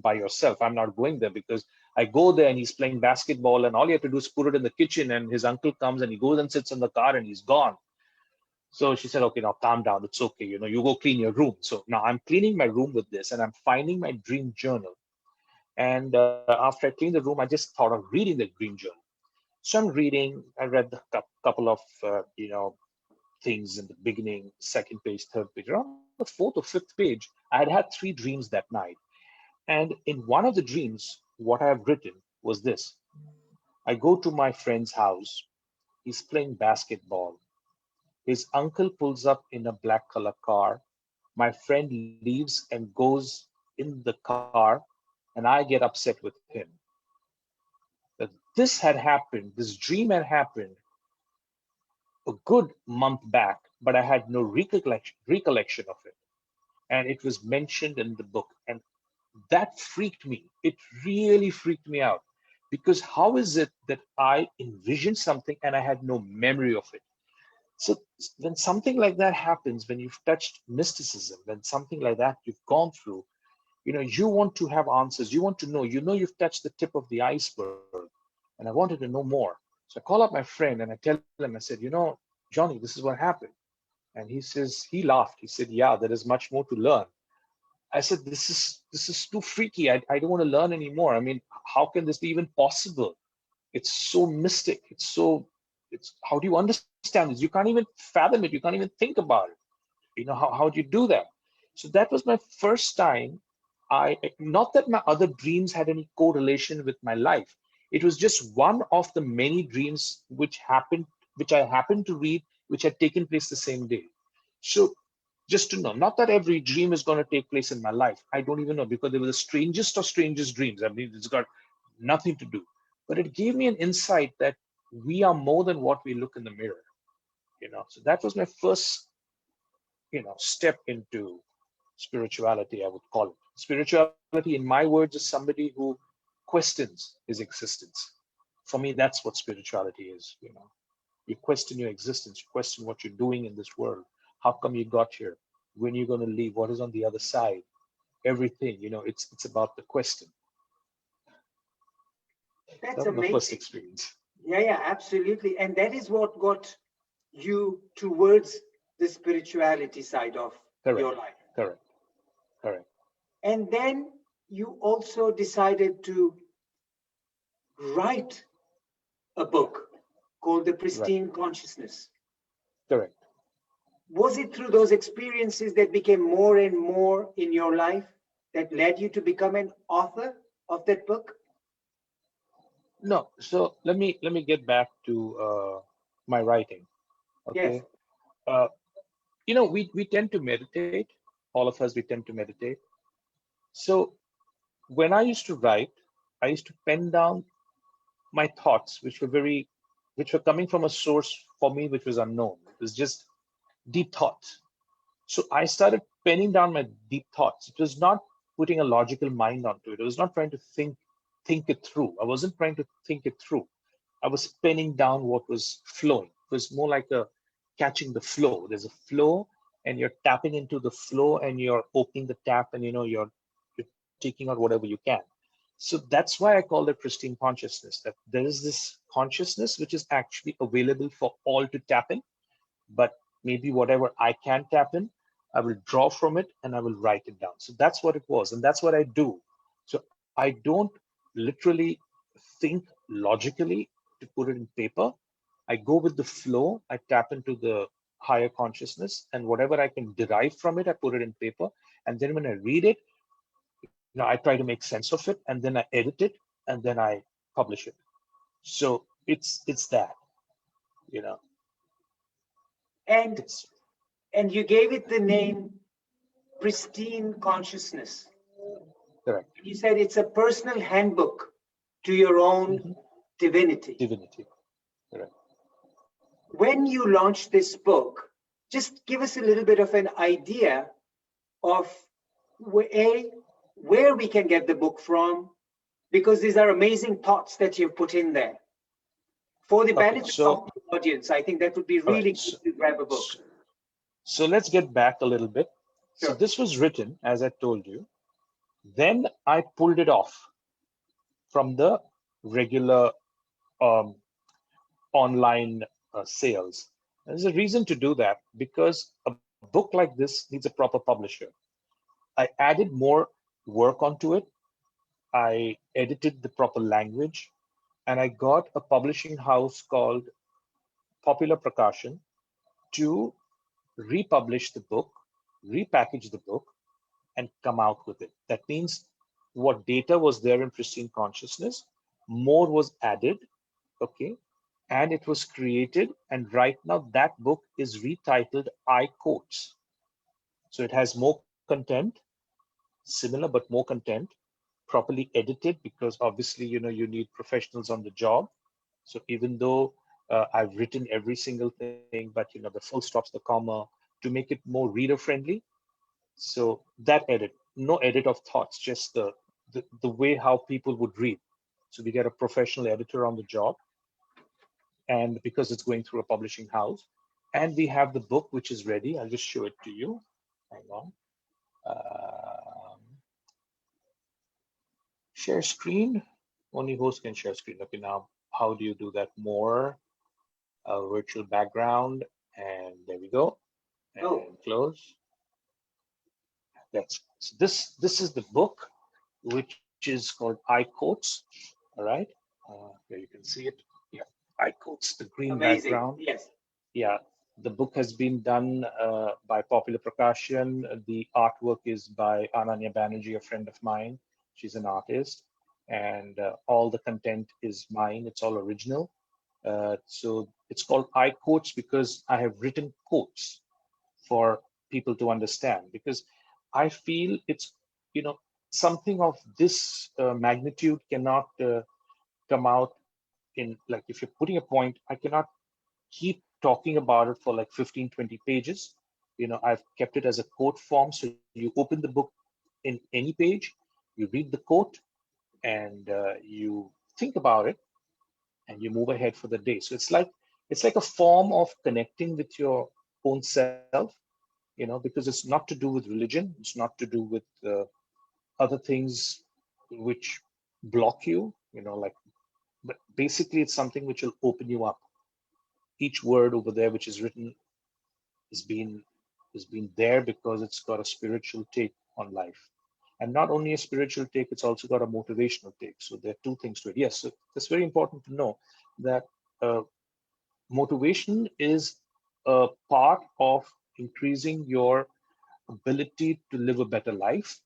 by yourself. I'm not going there because I go there and he's playing basketball and all you have to do is put it in the kitchen and his uncle comes and he goes and sits in the car and he's gone." So she said, "Okay, now calm down. It's okay. You go clean your room." So now I'm cleaning my room with this and I'm finding my dream journal. And after I cleaned the room, I just thought of reading the dream journal. So I'm reading. I read the couple of, things in the beginning, second page, third page. Around the fourth or fifth page, I had 3 dreams that night. And in one of the dreams, what I have written was this. I go to my friend's house. He's playing basketball. His uncle pulls up in a black color car. My friend leaves and goes in the car, and I get upset with him. That this had happened, this dream had happened a good month back, but I had no recollection of it. And it was mentioned in the book. And that freaked me. It really freaked me out. Because how is it that I envisioned something and I had no memory of it? So when something like that happens, when you've touched mysticism, when something like that you've gone through, you want to have answers. You want to know, you've touched the tip of the iceberg. And I wanted to know more. So I call up my friend and I tell him, I said, "Johnny, this is what happened." And he laughed. He said, "Yeah, there is much more to learn." I said, this is too freaky. I don't want to learn anymore. I mean, how can this be even possible? It's so mystic. It's how do you understand this? You can't even fathom it. You can't even think about it. How do you do that? So that was my first time. Not that my other dreams had any correlation with my life. It was just one of the many dreams which I happened to read, which had taken place the same day. So just to know, not that every dream is going to take place in my life. I don't even know, because they were the strangest of strangest dreams. I mean, it's got nothing to do. But it gave me an insight that we are more than what we look in the mirror. So that was my first, step into spirituality, I would call it. Spirituality, in my words, is somebody who questions his existence. For me, that's what spirituality is. You question your existence, you question what you're doing in this world. How come you got here? When you're going to leave? What is on the other side? Everything, it's about the question. That's That was my first amazing. experience. Yeah, absolutely. And that is what got you towards the spirituality side of your life. Correct. And then you also decided to write a book called The Right. Pristine Consciousness. Correct. Was it through those experiences that became more and more in your life that led you to become an author of that book? No, so let me get back to my writing. Yes. Okay. Uh, we tend to meditate. All of us, we tend to meditate. So when I used to write, I used to pen down my thoughts, which were coming from a source for me which was unknown. It was just deep thoughts. So I started penning down my deep thoughts. It was not putting a logical mind onto it. I was not trying to think it through. I wasn't trying to think it through. I was penning down what was flowing. It was more like a catching the flow. There's a flow, and you're tapping into the flow, and you're opening the tap, and you're taking out whatever you can. So that's why I call it pristine consciousness. That there is this consciousness which is actually available for all to tap in, but maybe whatever I can tap in, I will draw from it and I will write it down. So that's what it was, and that's what I do. So I don't literally think logically to put it in paper. I go with the flow. I tap into the higher consciousness, and whatever I can derive from it, I put it in paper. And then when I read it, I try to make sense of it, and then I edit it, and then I publish it. So it's that, you know, And it's and you gave it the name Pristine Consciousness. correct. You said it's a personal handbook to your own Mhm. divinity. Divinity. Correct. When you launched this book, just give us a little bit of an idea of where we can get the book from, because these are amazing thoughts that you've put in there. For the Okay, benefit so of the audience, I think that would be all right. really good to grab a book. So let's get back a little bit. So Sure. this was written, as I told you. Then I pulled it off from the regular um, online sales. There's a reason to do that because a book like this needs a proper publisher. I added more work onto it. I edited the proper language, and I got a publishing house called Popular Prakashan to republish the book, repackage the book, and come out with it. That means what data was there in pristine consciousness, more was added, okay, and it was created. And right now, that book is retitled I Quotes. So it has more content, similar but more content, properly edited, because obviously, you need professionals on the job. So even though I've written every single thing, but the full stops, the comma, to make it more reader friendly. So that edit, no edit of thoughts, just the way how people would read. So we get a professional editor on the job, and because it's going through a publishing house, and we have the book which is ready. I'll just show it to you. Hang on. Share screen. Only host can share screen. Okay, now how do you do that? More virtual background, and there we go. And Oh, close. That's so this is the book, which is called I Quotes. All right, here you can see it. Yeah, I Quotes, the green amazing. background. Yes. Yeah, the book has been done by Popular Prakashan. The artwork is by Ananya Banerjee, a friend of mine. She's an artist, and all the content is mine. It's all original. So it's called I Quotes because I have written quotes for people to understand, because I feel it's, something of this magnitude cannot come out in, like, if you're putting a point, I cannot keep talking about it for like 15, 20 pages. I've kept it as a quote form. So you open the book in any page, you read the quote, and you think about it, and you move ahead for the day. So it's like a form of connecting with your own self, because it's not to do with religion. It's not to do with other things which block you, like but basically it's something which will open you up. Each word over there which is written is being there because it's got a spiritual take on life. And not only a spiritual take, it's also got a motivational take. So there are two things to it. Yes, so it's very important to know that motivation is a part of increasing your ability to live a better life.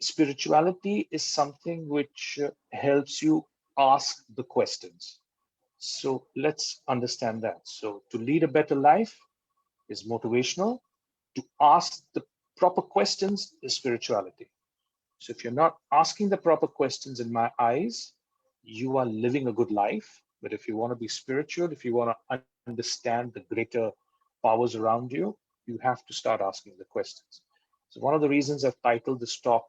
Spirituality is something which helps you ask the questions. So let's understand that. So to lead a better life is motivational. To ask the proper questions is spirituality. So if you're not asking the proper questions in my eyes, you are living a good life. But if you want to be spiritual, if you want to understand the greater powers around you, you have to start asking the questions. So one of the reasons I've titled this talk,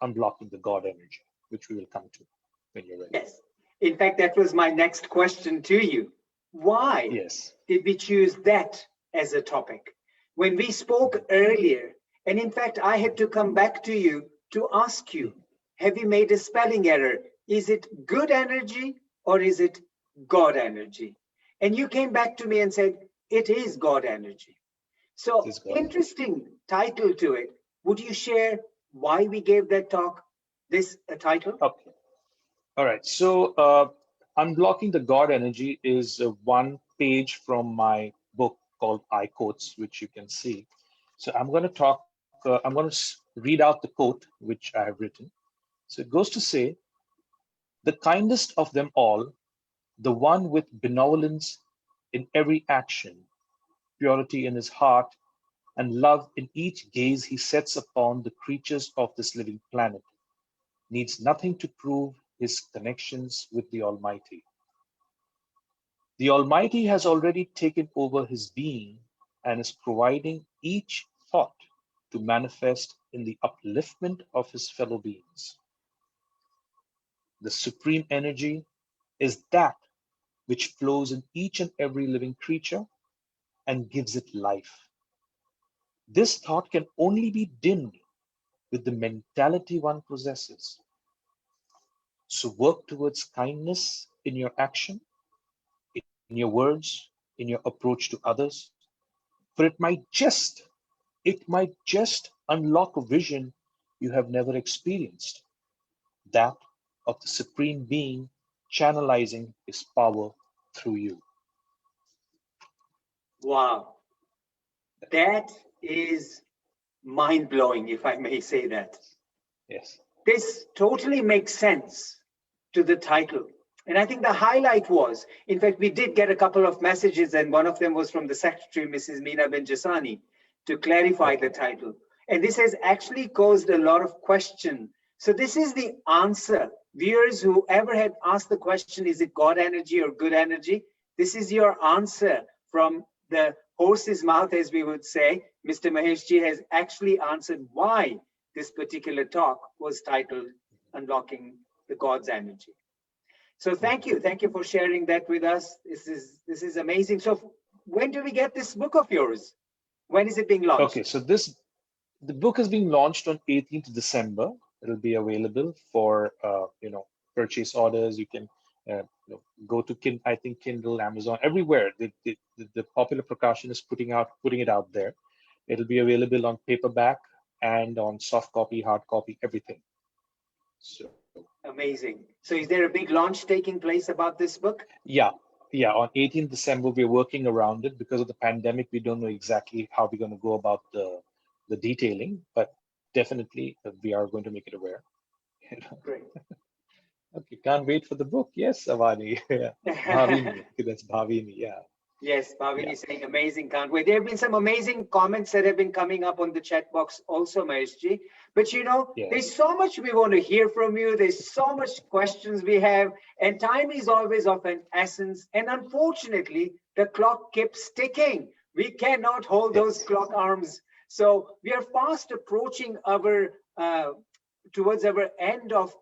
Unblocking the God Energy, which we will come to when you're ready. Yes. In fact, that was my next question to you. Why Yes. did we choose that as a topic? When we spoke earlier, and in fact, I had to come back to you to ask you, have you made a spelling error? Is it good energy or is it God energy? And you came back to me and said, it is God energy. So interesting title to it. Would you share why we gave that talk this title? Okay. All right. So Unblocking the God Energy is one page from my book called I Quotes, which you can see. So I'm going to I'm going to read out the quote, which I have written. So it goes to say, the kindest of them all, the one with benevolence in every action, purity in his heart, and love in each gaze he sets upon the creatures of this living planet, needs nothing to prove his connections with the Almighty. The Almighty has already taken over his being and is providing each thought to manifest in the upliftment of his fellow beings. The supreme energy is that which flows in each and every living creature and gives it life. This thought can only be dimmed with the mentality one possesses. So work towards kindness in your action, in your words, in your approach to others, for it might just unlock a vision you have never experienced, that of the Supreme Being channelizing his power through you. Wow, that is mind-blowing, if I may say that. Yes. This totally makes sense to the title. And I think the highlight was, in fact, we did get a couple of messages, and one of them was from the secretary, Mrs. Meena Benjasani, to clarify the title. And this has actually caused a lot of question. So this is the answer. Viewers, whoever had asked the question, is it God energy or good energy? This is your answer from the horse's mouth, as we would say. Mr. Mahesh ji has actually answered why this particular talk was titled Unlocking the God's Energy. So thank you for sharing that with us. This is amazing. So when do we get this book of yours? When is it being launched? Okay, so the book is being launched on 18th December. It'll be available for purchase orders. You can go to I think Kindle, Amazon, everywhere. The popular Prakashan is putting it out there. It'll be available on paperback and on soft copy, hard copy, everything. So amazing. So is there a big launch taking place about this book? Yeah, on 18th December, we're working around it. Because of the pandemic, we don't know exactly how we're going to go about the detailing, but definitely we are going to make it aware. Great. Okay, can't wait for the book. Yes, Avani. Yeah. Bhavini. That's Bhavini, yeah. Yes, Bhavini saying amazing, can't wait. There have been some amazing comments that have been coming up on the chat box also, Maheshji. But there's so much we want to hear from you. There's so much questions we have, and time is always of an essence. And unfortunately, the clock keeps ticking. We cannot hold those clock arms. So we are fast approaching towards our end of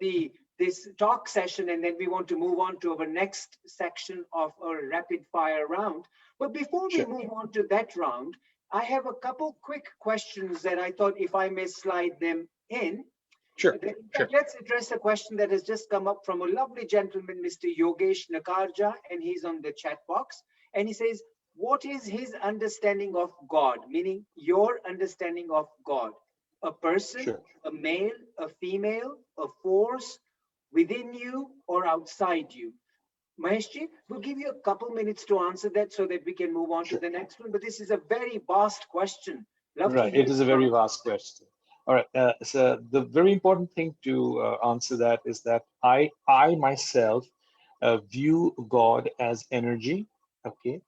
this talk session, and then we want to move on to our next section of our rapid fire round. But before we move on to that round, I have a couple quick questions that I thought if I may slide them in. Sure, In sure. fact, let's address a question that has just come up from a lovely gentleman, Mr. Yogesh Nakarja, and he's on the chat box. And he says, what is his understanding of God? Meaning your understanding of God. A person, Sure. a male, a female, a force within you or outside you? Maheshji, we'll give you a couple minutes to answer that so that we can move on Sure. to the next one. But this is a very vast question. Love to Right, hear it is a your very answer. vast question. All right, so the very important thing to answer that is that I myself view God as energy. Okay,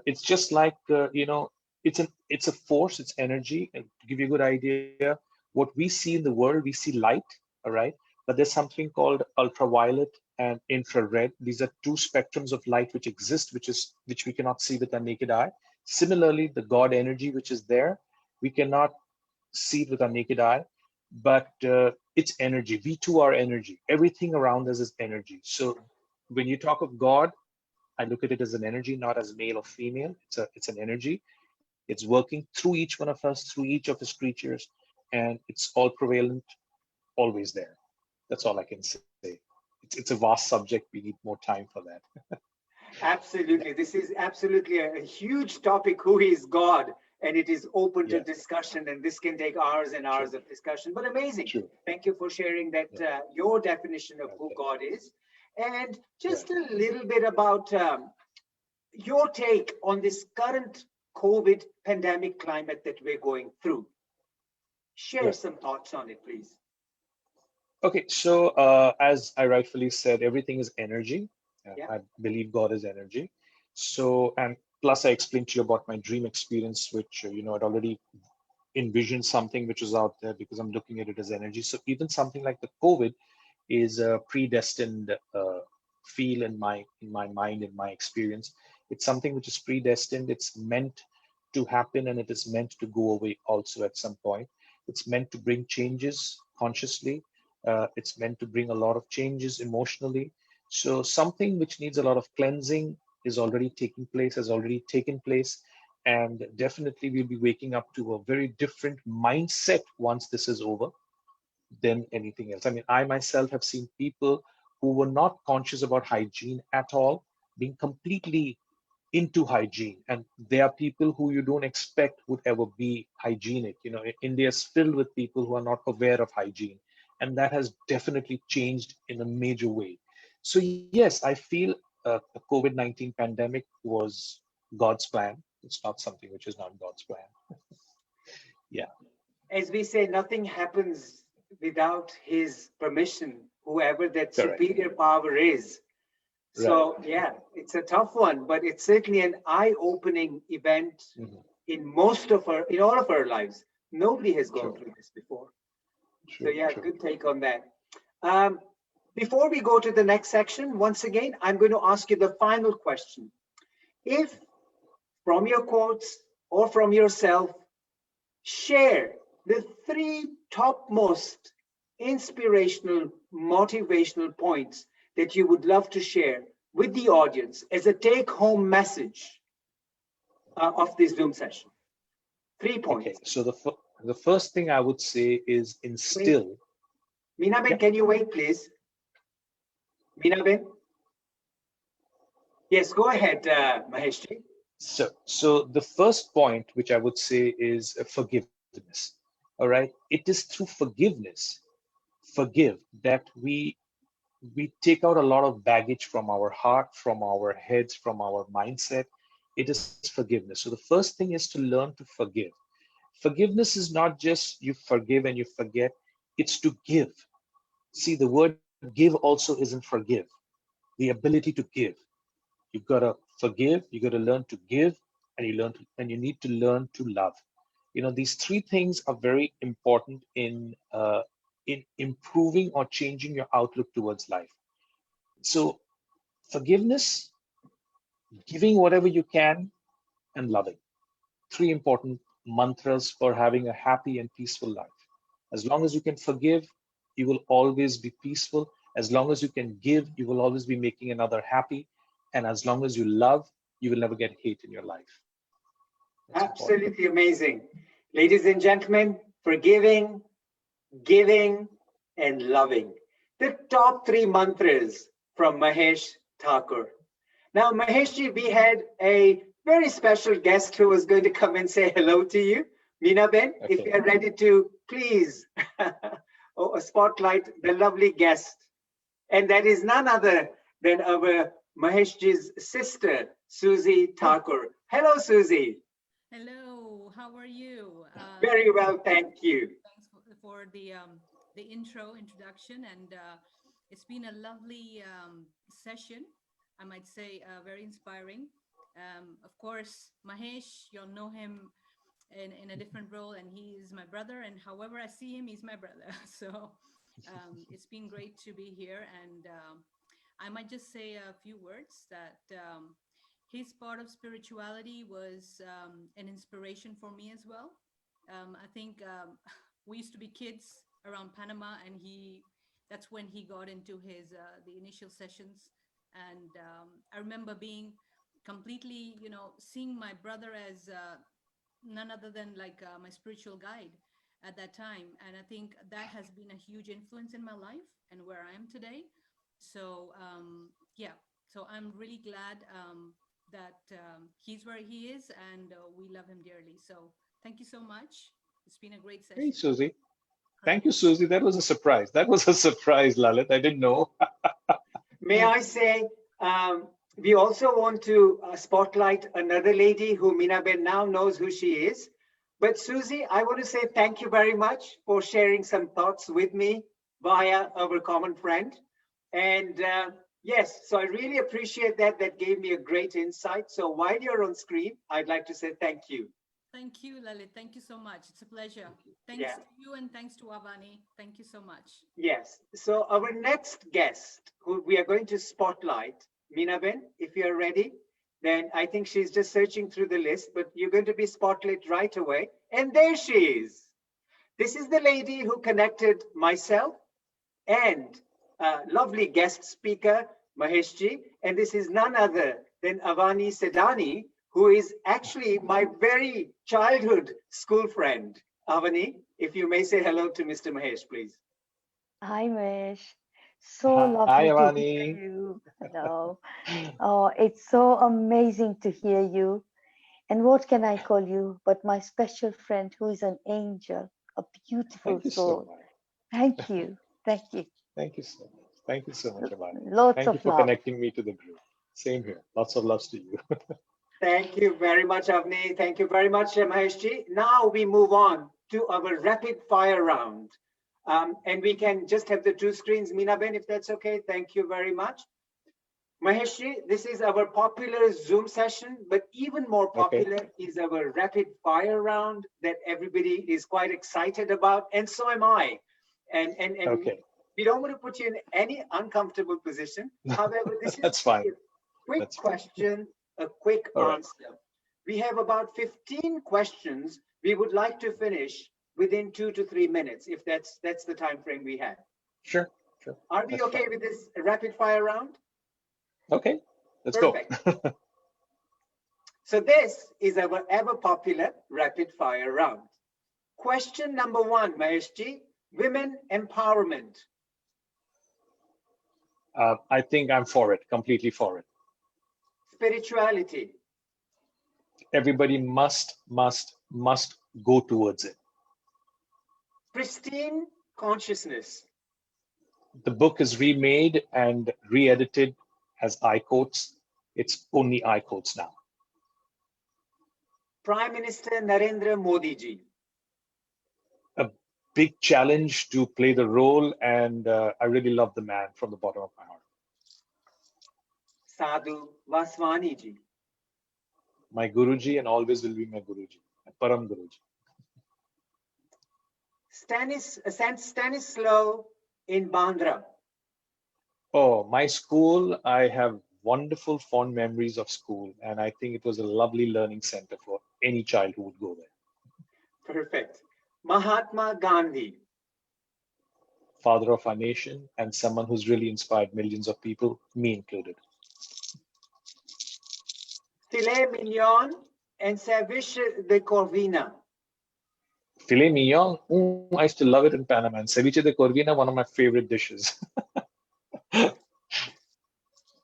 it's just like it's a force, it's energy. And to give you a good idea, what we see in the world, we see light. All right, but there's something called ultraviolet and infrared. These are two spectrums of light which exist, which we cannot see with our naked eye. Similarly, the God energy which is there, we cannot see it with our naked eye, but it's energy. We too are energy. Everything around us is energy. So when you talk of God, I look at it as an energy, not as male or female. It's an energy. It's working through each one of us, through each of his creatures, and it's all prevalent, always there. That's all I can say. It's a vast subject. We need more time for that. Absolutely. This is absolutely a huge topic. Who is God? And it is open to Yeah. discussion, and this can take hours and hours Sure. of discussion, but amazing. Sure. Thank you for sharing that, Yeah. your definition of who Okay. God is. And just Right. a little bit about your take on this current COVID pandemic climate that we're going through. Share Right. some thoughts on it, please. Okay, so as I rightfully said, everything is energy. Yeah. I believe God is energy. So, and plus I explained to you about my dream experience, which, I'd already envisioned something which was out there because I'm looking at it as energy. So even something like the COVID is a predestined feel in my mind, in my experience. It's something which is predestined. It's meant to happen, and it is meant to go away also at some point. It's meant to bring changes consciously. It's meant to bring a lot of changes emotionally. So something which needs a lot of cleansing is already taking place, has already taken place. And definitely we'll be waking up to a very different mindset once this is over than anything else. I mean, I myself have seen people who were not conscious about hygiene at all, being completely into hygiene. And there are people who you don't expect would ever be hygienic. India is filled with people who are not aware of hygiene. And that has definitely changed in a major way. So yes, I feel the COVID-19 pandemic was God's plan. It's not something which is not God's plan. Yeah. As we say, nothing happens without his permission, whoever that Correct. superior power is. So yeah, it's a tough one, but it's certainly an eye-opening event in all of our lives. Nobody has gone through this before. So yeah, good take on that. Before we go to the next section, once again, I'm going to ask you the final question. If from your quotes or from yourself, share the 3 topmost inspirational, motivational points that you would love to share with the audience as a take-home message of this Zoom session. 3 points. Okay, so the first thing I would say is instill. Meenaben, Yeah. can you wait, please? Meenaben? Yes, go ahead, Mahesh. So the first point, which I would say, is forgiveness. All right, it is through forgive, that we take out a lot of baggage from our heart, from our heads, from our mindset. It is forgiveness. So the first thing is to learn to forgive. Forgiveness is not just you forgive and you forget, it's to give. See, the word give also isn't forgive, the ability to give. You've got to forgive, you got to learn to give, and you need to learn to love. These 3 things are very important in improving or changing your outlook towards life. So forgiveness, giving whatever you can, and loving. 3 important mantras for having a happy and peaceful life. As long as you can forgive, you will always be peaceful. As long as you can give, you will always be making another happy. And as long as you love, you will never get hate in your life. That's Absolutely amazing. Ladies and gentlemen, forgiving, giving, and loving. The top 3 mantras from Mahesh Thakur. Now, Maheshji, we had a very special guest who was going to come and say hello to you. Meena Ben, if Okay. you're ready to please spotlight the lovely guest. And that is none other than our Maheshji's sister, Susie Thakur. Hello, Susie. Hello, how are you? Very well, thank you. Thanks for the introduction, and it's been a lovely session. I might say very inspiring. Of course, Mahesh, you'll know him in a different role, and he is my brother. And however I see him, he's my brother. So it's been great to be here, and I might just say a few words that. His part of spirituality was an inspiration for me as well. I think we used to be kids around Panama, and that's when he got into his the initial sessions. And I remember being completely, seeing my brother as none other than like my spiritual guide at that time. And I think that has been a huge influence in my life and where I am today. So yeah, so I'm really glad that he's where he is, and we love him dearly. So thank you so much. It's been a great session. Hey, Susie. Thank you, Susie. That was a surprise. That was a surprise, Lalit. I didn't know. May I say, we also want to spotlight another lady who Meena Ben now knows who she is. But Susie, I want to say thank you very much for sharing some thoughts with me via our common friend. And yes, so I really appreciate that. That gave me a great insight. So while you're on screen, I'd like to say thank you. Thank you, Lalit. Thank you so much. It's a pleasure. Thanks Yeah. to you, and thanks to Avani. Thank you so much. Yes. So our next guest, who we are going to spotlight, Meena Ben, if you're ready, then I think she's just searching through the list, but you're going to be spotlit right away. And there she is. This is the lady who connected myself and lovely guest speaker, Maheshji. And this is none other than Avani Sedani, who is actually my very childhood school friend. Avani, if you may say hello to Mr. Mahesh, please. Hi, Mahesh. So Hi, lovely to Avani. hear you. Hello. Oh, it's so amazing to hear you. And what can I call you but my special friend who is an angel, a beautiful Thank you so soul. much. Thank you. Thank you. Thank you so much. Thank you so much, Avani. Lots Thank you of for love. connecting me to the group. Same here. Lots of loves to you. Thank you very much, Avni. Thank you very much, Maheshji. Now we move on to our rapid fire round. And we can just have the 2 screens, Meena Ben, if that's okay. Thank you very much. Maheshji, this is our popular Zoom session, but even more popular is our rapid fire round that everybody is quite excited about, and so am I. And Okay. we don't want to put you in any uncomfortable position. However, this That's is fine. a quick That's fine. question, a quick All right. answer. We have about 15 questions we would like to finish within 2 to 3 minutes, if that's the time frame we have. Sure. Sure. Are we That's okay fine. with this rapid fire round? Okay. Let's Perfect. go. So this is our ever popular rapid fire round. Question number 1, Maheshji, women empowerment. I think I'm for it, completely for it. Spirituality. Everybody must go towards it. Pristine consciousness. The book is remade and re-edited as I quotes. It's only I quotes now. Prime Minister Narendra Modi ji. A big challenge to play the role, and I really love the man from the bottom of my heart. Sadhu Vaswani ji. My Guruji, and always will be my Guruji, my Param Guruji. Saint Stanislaw in Bandra. Oh, my school, I have wonderful fond memories of school, and I think it was a lovely learning center for any child who would go there. Perfect. Mahatma Gandhi. Father of our nation, and someone who's really inspired millions of people, me included. Filet mignon and ceviche de Corvina. Filet mignon, I still love it in Panama. And ceviche de corvina, one of my favorite dishes.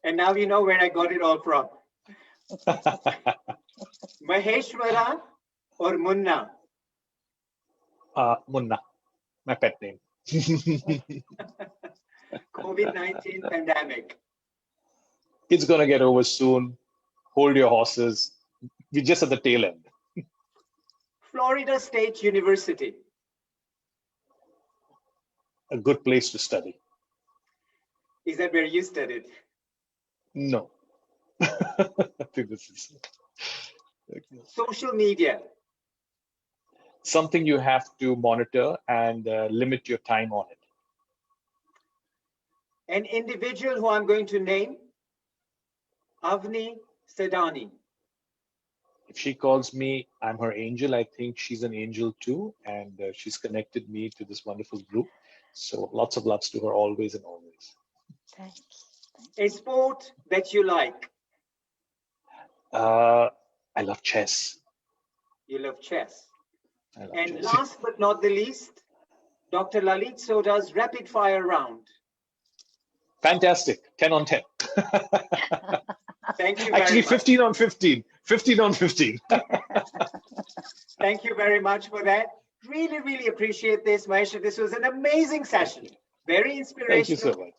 And now you know where I got it all from. Maheshwara or Munna? Munna, my pet name. COVID-19 pandemic. It's going to get over soon. Hold your horses. We're just at the tail end. Florida State University. A good place to study. Is that where you studied? No. I think this is Social media. something you have to monitor and limit your time on it. An individual who I'm going to name, Avni Sedani. If she calls me, I'm her angel. I think she's an angel too. And she's connected me to this wonderful group. So lots of loves to her always and always. Thank you. A sport that you like. I love chess. You love chess. I love And chess. last but not the least, Dr. Lalit Soda's rapid fire round. Fantastic. 10 on 10. Thank you very Actually, much. 15 on 15. 15 on 15. Thank you very much for that. Really, really appreciate this, Mahesh. This was an amazing session. Very inspirational. Thank you so much.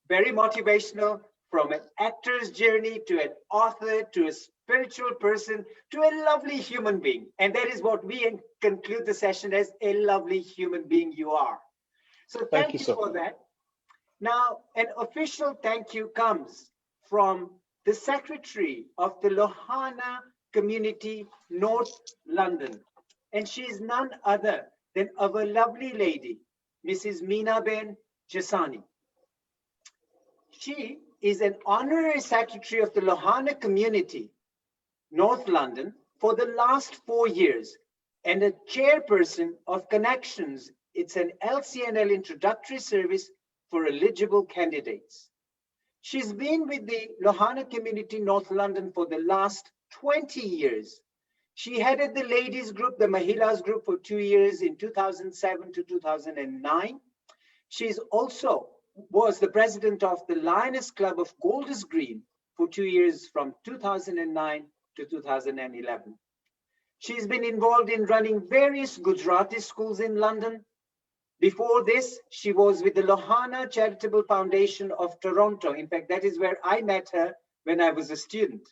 Very motivational, from an actor's journey to an author to a spiritual person to a lovely human being. And that is what we conclude the session as: a lovely human being you are. So thank you so for much. that. Now, an official thank you comes from the Secretary of the Lohana Community, North London. And she is none other than our lovely lady, Mrs. Meenaben Jasani. She is an honorary secretary of the Lohana Community, North London, for the last 4 years, and a chairperson of Connections. It's an LCNL introductory service for eligible candidates. She's been with the Lohana Community, North London, for the last 20 years. She headed the ladies group, the Mahilas group, for 2 years in 2007 to 2009. She's also was the president of the Lioness Club of Golders Green for 2 years from 2009 to 2011. She's been involved in running various Gujarati schools in London. Before this, she was with the Lohana Charitable Foundation of Toronto. In fact, that is where I met her when I was a student.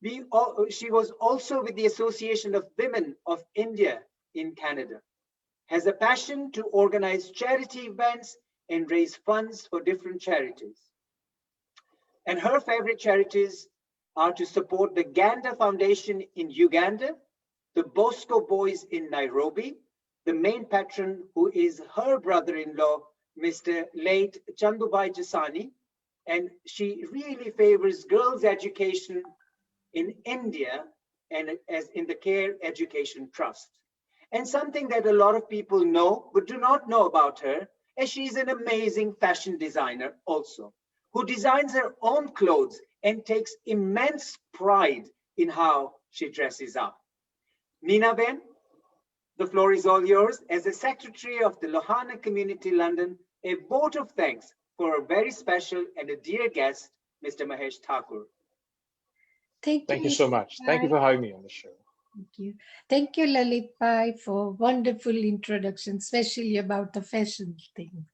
She was also with the Association of Women of India in Canada. Has a passion to organize charity events and raise funds for different charities. And her favorite charities are to support the Ganda Foundation in Uganda, the Bosco Boys in Nairobi, the main patron who is her brother-in-law, Mr. late Chandubai Jasani, and she really favors girls' education in India and as in the Care Education Trust. And something that a lot of people know but do not know about her, as she's an amazing fashion designer also, who designs her own clothes and takes immense pride in how she dresses up. Meenaben, the floor is all yours. As the Secretary of the Lohana Community London, a vote of thanks for a very special and a dear guest, Mr. Mahesh Thakur. Thank you so much. Thank you for having me on the show. Thank you. Thank you, Lalit Bhai, for wonderful introduction, especially about the fashion thing.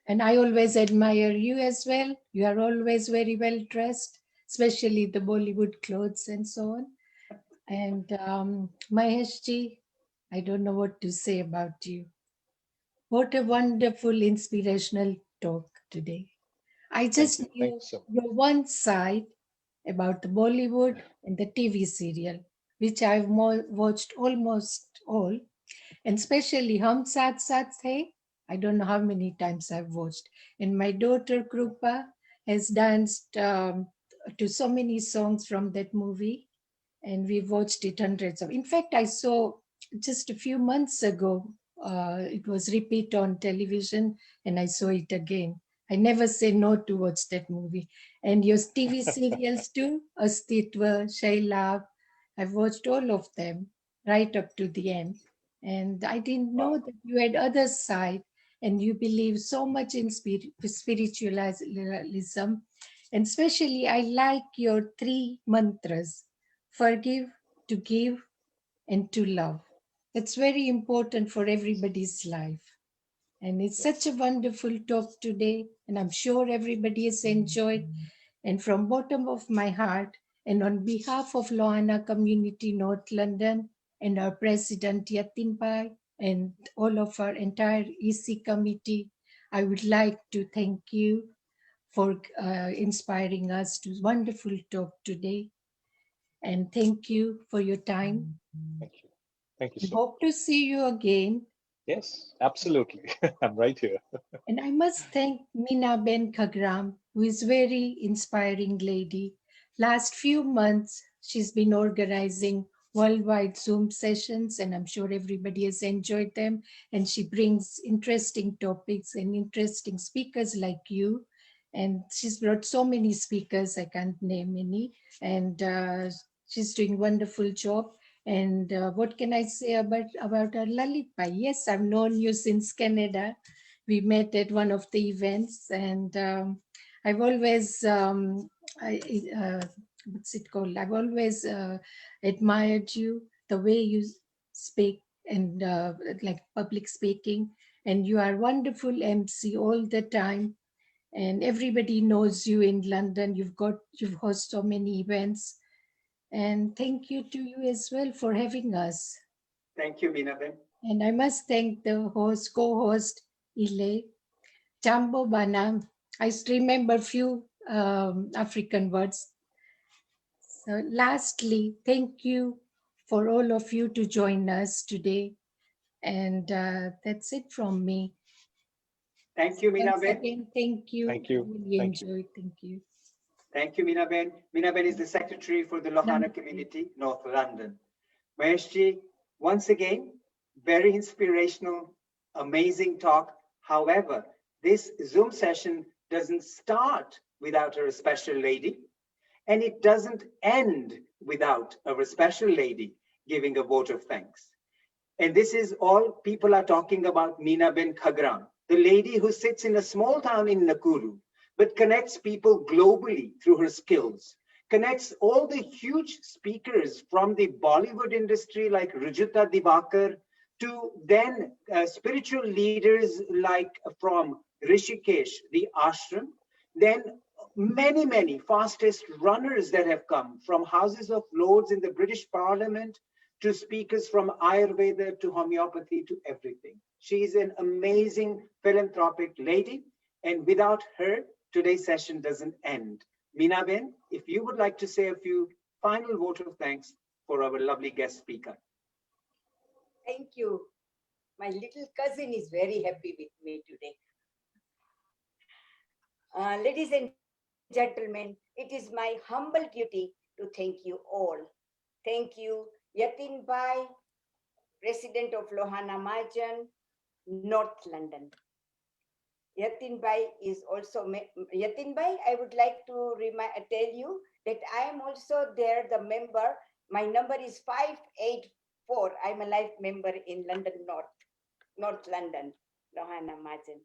And I always admire you as well. You are always very well dressed, especially the Bollywood clothes and so on. And Mahesh ji, I don't know what to say about you. What a wonderful, inspirational talk today. I just Thank knew you so much. your one side about the Bollywood and the TV serial, which I've watched almost all, and especially Hum Saath Saath Hai. I don't know how many times I've watched. And my daughter Krupa has danced to so many songs from that movie, and we watched it hundreds of. In fact, I saw just a few months ago. It was repeat on television, and I saw it again. I never say no to watch that movie. And your TV serials too, Astitva, Shailab. I've watched all of them right up to the end. And I didn't Wow. know that you had other side and you believe so much in spiritualism. And especially, I like your three mantras: forgive, to give, and to love. That's very important for everybody's life. And it's such a wonderful talk today. And I'm sure everybody has enjoyed. And from bottom of my heart, and on behalf of Lohana Community North London and our President Yatin Pai and all of our entire EC committee, I would like to thank you for inspiring us to wonderful talk today. And thank you for your time. Thank you. Thank you And so hope to see you again. Yes, absolutely. I'm right here. And I must thank Meena Ben Khagram, who is very inspiring lady. Last few months, she's been organizing worldwide Zoom sessions, and I'm sure everybody has enjoyed them. And she brings interesting topics and interesting speakers like you. And she's brought so many speakers, I can't name any. And she's doing wonderful job. And what can I say about her, Lalit Pai? Yes, I've known you since Canada. We met at one of the events, and I've always what's it called? I've always admired you, the way you speak, and like public speaking, and you are wonderful MC all the time, and everybody knows you in London. You've hosted so many events, and thank you to you as well for having us. Thank you, Minaben. And I must thank the host, co-host, Ile, Jambo Bana. I still remember few African words. So lastly, thank you for all of you to join us today. And that's it from me. Thank you, Once Minaben. again, thank you. Thank you. Really Thank you. enjoyed. Thank you. Thank you, Minaben. Minaben is the secretary for the Lohana Namaste. community, North London. Maheshji, once again, very inspirational, amazing talk. However, this Zoom session doesn't start without a special lady, and it doesn't end without a special lady giving a vote of thanks. And this is all people are talking about Meena Ben Khagram, the lady who sits in a small town in Nakuru, but connects people globally through her skills, connects all the huge speakers from the Bollywood industry like Rujuta Divakar to then spiritual leaders like from Rishikesh, the ashram, then many fastest runners that have come from Houses of Lords in the British Parliament to speakers from Ayurveda to homeopathy to everything. She is an amazing philanthropic lady, and without her, today's session doesn't end. Meena Ben, if you would like to say a few final vote of thanks for our lovely guest speaker. Thank you. My little cousin is very happy with me today. Ladies and gentlemen, it is my humble duty to thank you all. Thank you, Yatin Bhai, President of Lohana Majan, North London. Yatin Bhai is also, Yatin Bhai, I would like to tell you that I am also there, the member. My number is 584. I'm a life member in London North London, Lohana Majan.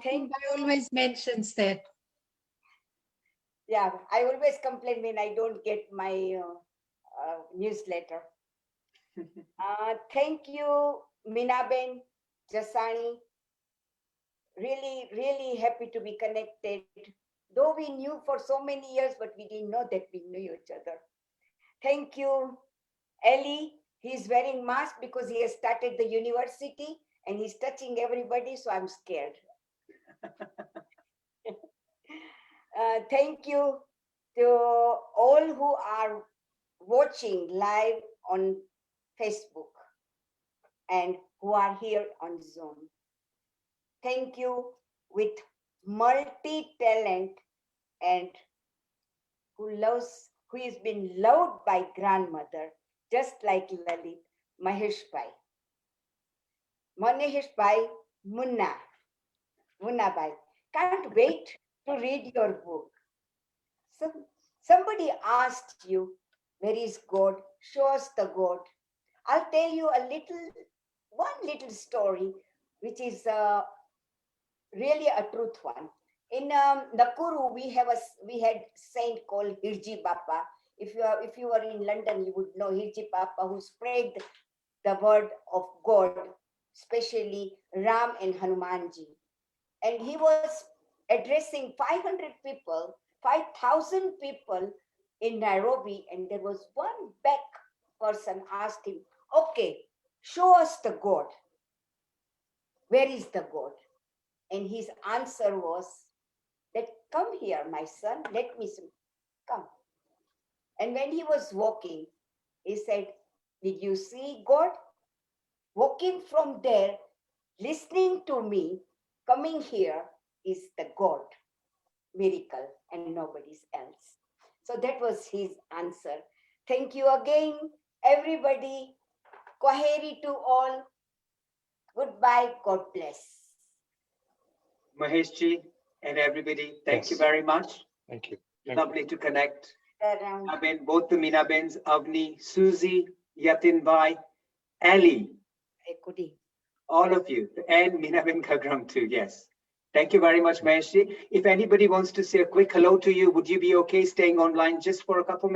Thank I always mentions that. Yeah, I always complain when I don't get my newsletter. Thank you, Minaben, Jasani. Really happy to be connected. Though we knew for so many years, but we didn't know that we knew each other. Thank you, Ellie. He's wearing mask because he has started the university and he's touching everybody, so I'm scared. Thank you to all who are watching live on Facebook and who are here on Zoom. Thank you with multi-talent and who has been loved by grandmother, just like Lalit, Mahesh Pai. Mahesh Pai, Munna Bai. Can't wait to read your book. So somebody asked you, where is God? Show us the God. I'll tell you a little one little story, which is really a truth one. In Nakuru, we had saint called Hirji Bappa. If you were in London, you would know Hirji Bappa, who spread the word of God, especially Ram and Hanumanji. And he was addressing 500 people, 5,000 people in Nairobi, and there was one back person asked him, okay, show us the God. Where is the God? And his answer was that, come here, my son, let me see. Come. And when he was walking, he said, did you see God? Walking from there, listening to me, coming here is the God miracle and nobody's else. So that was his answer. Thank you again, everybody. Kwaheri to all. Goodbye. God bless. Mahesh ji and everybody, thank you Yes. very much. Thank you. Thank you. Lovely to connect. Around. Both the Meena Bens, Avni, Susie, Yatin Bhai, Ali, Ekudi. all of you, and Meena Ben Kagram too, yes. Thank you very much, Mahesh ji. If anybody wants to say a quick hello to you, would you be okay staying online just for a couple minutes?